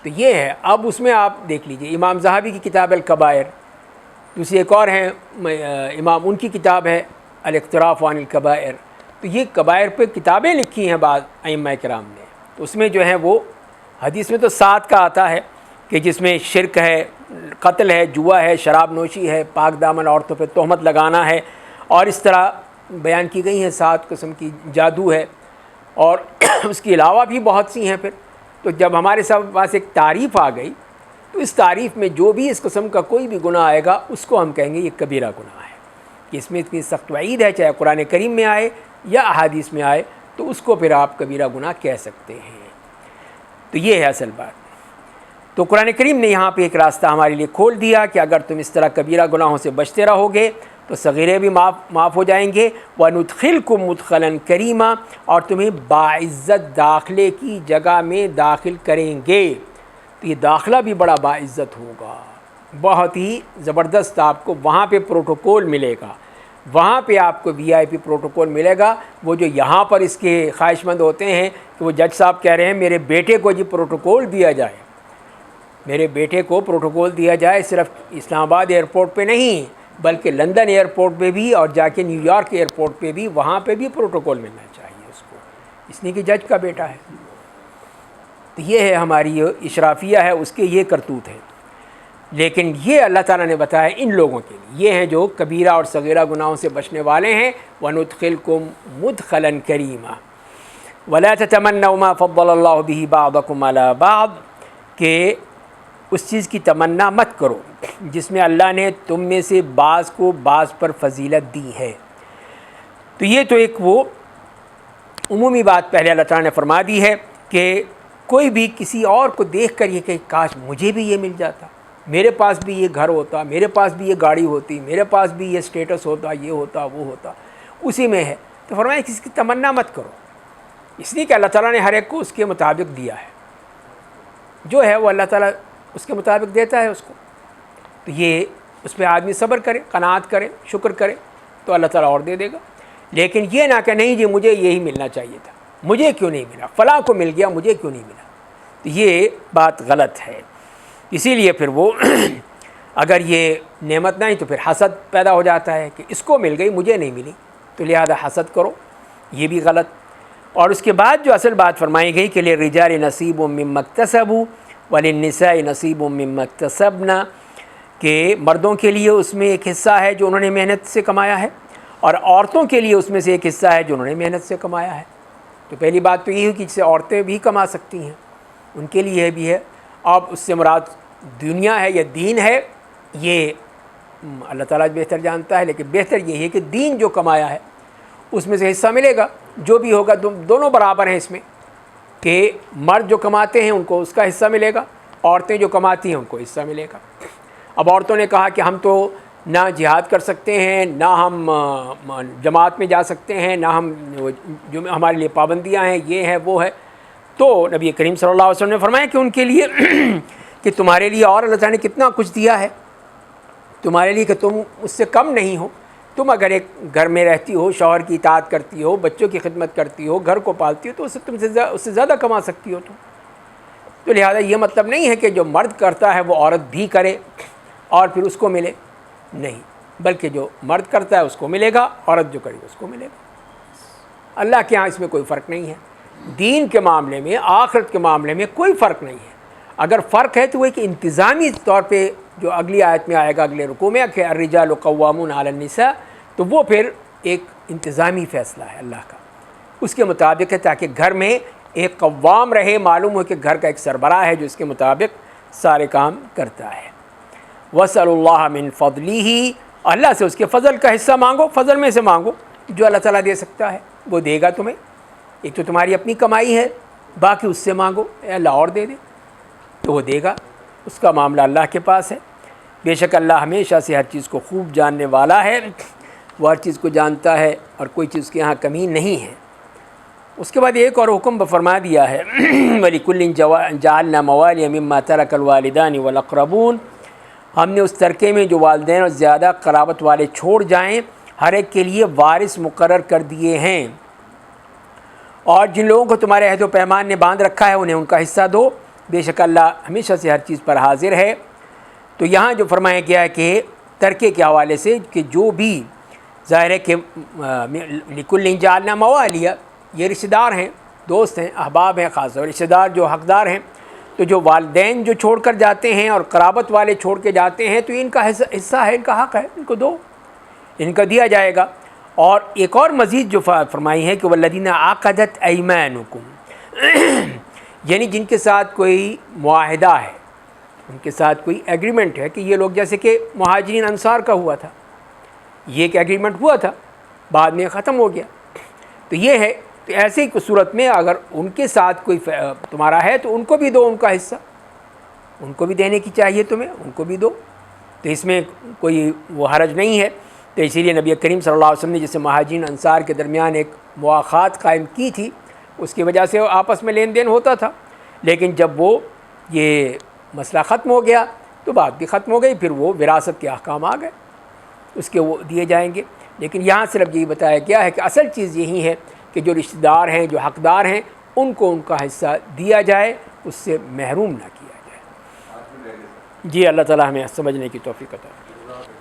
تو یہ ہے. اب اس میں آپ دیکھ لیجئے امام ذہبی کی کتاب الکبائر، دوسری ایک اور ہیں امام، ان کی کتاب ہے الاقتراف عن الکبائر. تو یہ کبائر پہ کتابیں لکھی ہیں بعض ائمہ کرام نے. تو اس میں جو ہے وہ حدیث میں تو 7 کا آتا ہے کہ جس میں شرک ہے، قتل ہے، جوا ہے، شراب نوشی ہے، پاک دامن عورتوں پہ تہمت لگانا ہے، اور اس طرح بیان کی گئی ہیں 7 قسم کی، جادو ہے، اور اس کے علاوہ بھی بہت سی ہیں. پھر تو جب ہمارے پاس ایک تعریف آ گئی تو اس تعریف میں جو بھی اس قسم کا کوئی بھی گناہ آئے گا اس کو ہم کہیں گے یہ کبیرہ گناہ ہے، کہ اس میں اتنی سخت وعید ہے، چاہے قرآن کریم میں آئے یا احادیث میں آئے، تو اس کو پھر آپ کبیرہ گناہ کہہ سکتے ہیں. تو یہ ہے اصل بات. تو قرآن کریم نے یہاں پہ ایک راستہ ہمارے لیے کھول دیا کہ اگر تم اس طرح کبیرہ گناہوں سے بچتے رہو گے تو صغیرے بھی معاف ہو جائیں گے. وَنُدْخِلْكُمْ مُدْخَلًا كَرِيمًا، اور تمہیں باعزت داخلے کی جگہ میں داخل کریں گے. تو یہ داخلہ بھی بڑا باعزت ہوگا، بہت ہی زبردست. آپ کو وہاں پہ پروٹوکول ملے گا، وہاں پہ آپ کو VIP پروٹوکول ملے گا. وہ جو یہاں پر اس کے خواہش مند ہوتے ہیں کہ وہ جج صاحب کہہ رہے ہیں میرے بیٹے کو جی پروٹوکول دیا جائے، میرے بیٹے کو پروٹوکول دیا جائے، صرف اسلام آباد ایئرپورٹ پہ نہیں بلکہ لندن ایئرپورٹ پہ بھی اور جا کے نیو یارک ایئرپورٹ پہ بھی، وہاں پہ بھی پروٹوکول ملنا چاہیے اس کو، اس لیے کہ جج کا بیٹا ہے. تو یہ ہے ہماری اشرافیہ ہے، اس کے یہ کرتوت ہیں. لیکن یہ اللہ تعالیٰ نے بتایا ان لوگوں کے لیے، یہ ہیں جو کبیرہ اور صغیرہ گناہوں سے بچنے والے ہیں. وَنُدْخِلْكُمْ مُدْخَلًا كَرِيمًا وَلَا تَتَمَنَّوْا مَا فَضَّلَ اللَّهُ بِهِ بَعْضَكُمْ عَلَىٰ بَعْضٍ، کہ اس چیز کی تمنا مت کرو جس میں اللہ نے تم میں سے بعض کو بعض پر فضیلت دی ہے. تو یہ تو ایک وہ عمومی بات پہلے اللہ تعالیٰ نے فرما دی ہے کہ کوئی بھی کسی اور کو دیکھ کر یہ کہ کاش مجھے بھی یہ مل جاتا، میرے پاس بھی یہ گھر ہوتا، میرے پاس بھی یہ گاڑی ہوتی، میرے پاس بھی یہ سٹیٹس ہوتا، یہ ہوتا وہ ہوتا، اسی میں ہے۔ تو فرمایا کسی کی تمنا مت کرو، اس لیے کہ اللہ تعالیٰ نے ہر ایک کو اس کے مطابق دیا ہے، جو ہے وہ اللہ تعالیٰ اس کے مطابق دیتا ہے اس کو۔ تو یہ اس پہ آدمی صبر کرے، قناعت کرے، شکر کرے تو اللہ تعالیٰ اور دے دے گا۔ لیکن یہ نہ کہ نہیں جی مجھے یہی ملنا چاہیے تھا، مجھے کیوں نہیں ملا، فلاں کو مل گیا مجھے کیوں نہیں ملا، تو یہ بات غلط ہے۔ اسی لیے پھر وہ اگر یہ نعمت نہیں تو پھر حسد پیدا ہو جاتا ہے کہ اس کو مل گئی مجھے نہیں ملی، تو لہذا حسد کرو، یہ بھی غلط۔ اور اس کے بعد جو اصل بات فرمائی گئی کہ للرجال نصیب مما اکتسبوا وللنساء نصیب مما اکتسبن، کہ مردوں کے لیے اس میں ایک حصہ ہے جو انہوں نے محنت سے کمایا ہے، اور عورتوں کے لیے اس میں سے ایک حصہ ہے جو انہوں نے محنت سے کمایا ہے۔ تو پہلی بات تو یہ ہے کہ جس سے عورتیں بھی کما سکتی ہیں ان کے لیے بھی ہے۔ اب اس سے مراد دنیا ہے یا دین ہے یہ اللہ تعالیٰ بہتر جانتا ہے، لیکن بہتر یہ ہے کہ دین جو کمایا ہے اس میں سے حصہ ملے گا، جو بھی ہوگا دونوں برابر ہیں اس میں، کہ مرد جو کماتے ہیں ان کو اس کا حصہ ملے گا، عورتیں جو کماتی ہیں ان کو حصہ ملے گا۔ اب عورتوں نے کہا کہ ہم تو نہ جہاد کر سکتے ہیں، نہ ہم جماعت میں جا سکتے ہیں، نہ ہم جو ہمارے لیے پابندیاں ہیں یہ ہے وہ ہے، تو نبی کریم صلی اللہ علیہ وسلم نے فرمایا کہ ان کے لیے کہ تمہارے لیے اور اللہ تعالیٰ نے کتنا کچھ دیا ہے تمہارے لیے کہ تم اس سے کم نہیں ہو۔ تم اگر ایک گھر میں رہتی ہو، شوہر کی اطاعت کرتی ہو، بچوں کی خدمت کرتی ہو، گھر کو پالتی ہو، تو اس سے زیادہ کما سکتی ہو تم۔ تو لہذا یہ مطلب نہیں ہے کہ جو مرد کرتا ہے وہ عورت بھی کرے اور پھر اس کو ملے، نہیں، بلکہ جو مرد کرتا ہے اس کو ملے گا، عورت جو کرے گا اس کو ملے گا۔ اللہ کے ہاں اس میں کوئی فرق نہیں ہے، دین کے معاملے میں، آخرت کے معاملے میں کوئی فرق نہیں ہے۔ اگر فرق ہے تو وہ ایک انتظامی طور پہ جو اگلی آیت میں آئے گا اگلے رکوع میں کہ الرجال قوامون علی النساء، تو وہ پھر ایک انتظامی فیصلہ ہے اللہ کا، اس کے مطابق ہے تاکہ گھر میں ایک قوام رہے، معلوم ہو کہ گھر کا ایک سربراہ ہے جو اس کے مطابق سارے کام کرتا ہے۔ وَاسْأَلُوا اللَّهَ مِن فَضْلِهِ، اللہ سے اس کے فضل کا حصہ مانگو، فضل میں سے مانگو، جو اللہ تعالیٰ دے سکتا ہے وہ دے گا تمہیں۔ ایک تو تمہاری اپنی کمائی ہے، باقی اس سے مانگو، اے اللہ اور دے دے تو وہ دے گا، اس کا معاملہ اللہ کے پاس ہے۔ بے شک اللہ ہمیشہ سے ہر چیز کو خوب جاننے والا ہے، وہ ہر چیز کو جانتا ہے اور کوئی چیز کے یہاں کمی نہیں ہے۔ اس کے بعد ایک اور حکم فرما دیا ہے وَلِكُلٍّ جَعَلْنَا مَوَالِيَ مِمَّا تَرَكَ الْوَالِدَانِ وَالْأَقْرَبُونَ، ہم نے اس ترکے میں جو والدین اور زیادہ قرابت والے چھوڑ جائیں ہر ایک کے لیے وارث مقرر کر دیے ہیں، اور جن لوگوں کو تمہارے عہد و پیمان نے باندھ رکھا ہے انہیں ان کا حصہ دو، بے شک اللہ ہمیشہ سے ہر چیز پر حاضر ہے۔ تو یہاں جو فرمایا گیا ہے کہ ترکے کے حوالے سے کہ جو بھی ظاہر ہے کہ لِكُلٍّ جَعَلْنَا مَوَالِيَ، یہ رشتہ دار ہیں، دوست ہیں، احباب ہیں، خاص طور رشتہ دار جو حقدار ہیں، تو جو والدین جو چھوڑ کر جاتے ہیں اور قرابت والے چھوڑ کے جاتے ہیں تو ان کا حصہ ہے، ان کا حق ہے، ان کو دو، ان کا دیا جائے گا۔ اور ایک اور مزید جو فرمائی ہے کہ وَالَّذِينَ عَقَدَتْ أَيْمَانُكُمْ، یعنی جن کے ساتھ کوئی معاہدہ ہے، ان کے ساتھ کوئی ایگریمنٹ ہے، کہ یہ لوگ جیسے کہ مہاجرین انصار کا ہوا تھا، یہ ایک ایگریمنٹ ہوا تھا بعد میں ختم ہو گیا، تو یہ ہے، تو ایسے ہی صورت میں اگر ان کے ساتھ کوئی تمہارا ہے تو ان کو بھی دو ان کا حصہ، ان کو بھی دینے کی چاہیے تمہیں، ان کو بھی دو، تو اس میں کوئی وہ حرج نہیں ہے۔ تو اسی لیے نبی کریم صلی اللہ علیہ وسلم نے جسے مہاجرین انصار کے درمیان ایک مواخات قائم کی تھی، اس کی وجہ سے آپس میں لین دین ہوتا تھا، لیکن جب وہ یہ مسئلہ ختم ہو گیا تو بات بھی ختم ہو گئی، پھر وہ وراثت کے احکام آ گئے، اس کے وہ دیے جائیں گے۔ لیکن یہاں صرف یہی بتایا گیا ہے کہ اصل چیز یہی ہے کہ جو رشتہ دار ہیں، جو حقدار ہیں، ان کو ان کا حصہ دیا جائے، اس سے محروم نہ کیا جائے۔ جی اللہ تعالیٰ ہمیں سمجھنے کی توفیق عطا فرمائے۔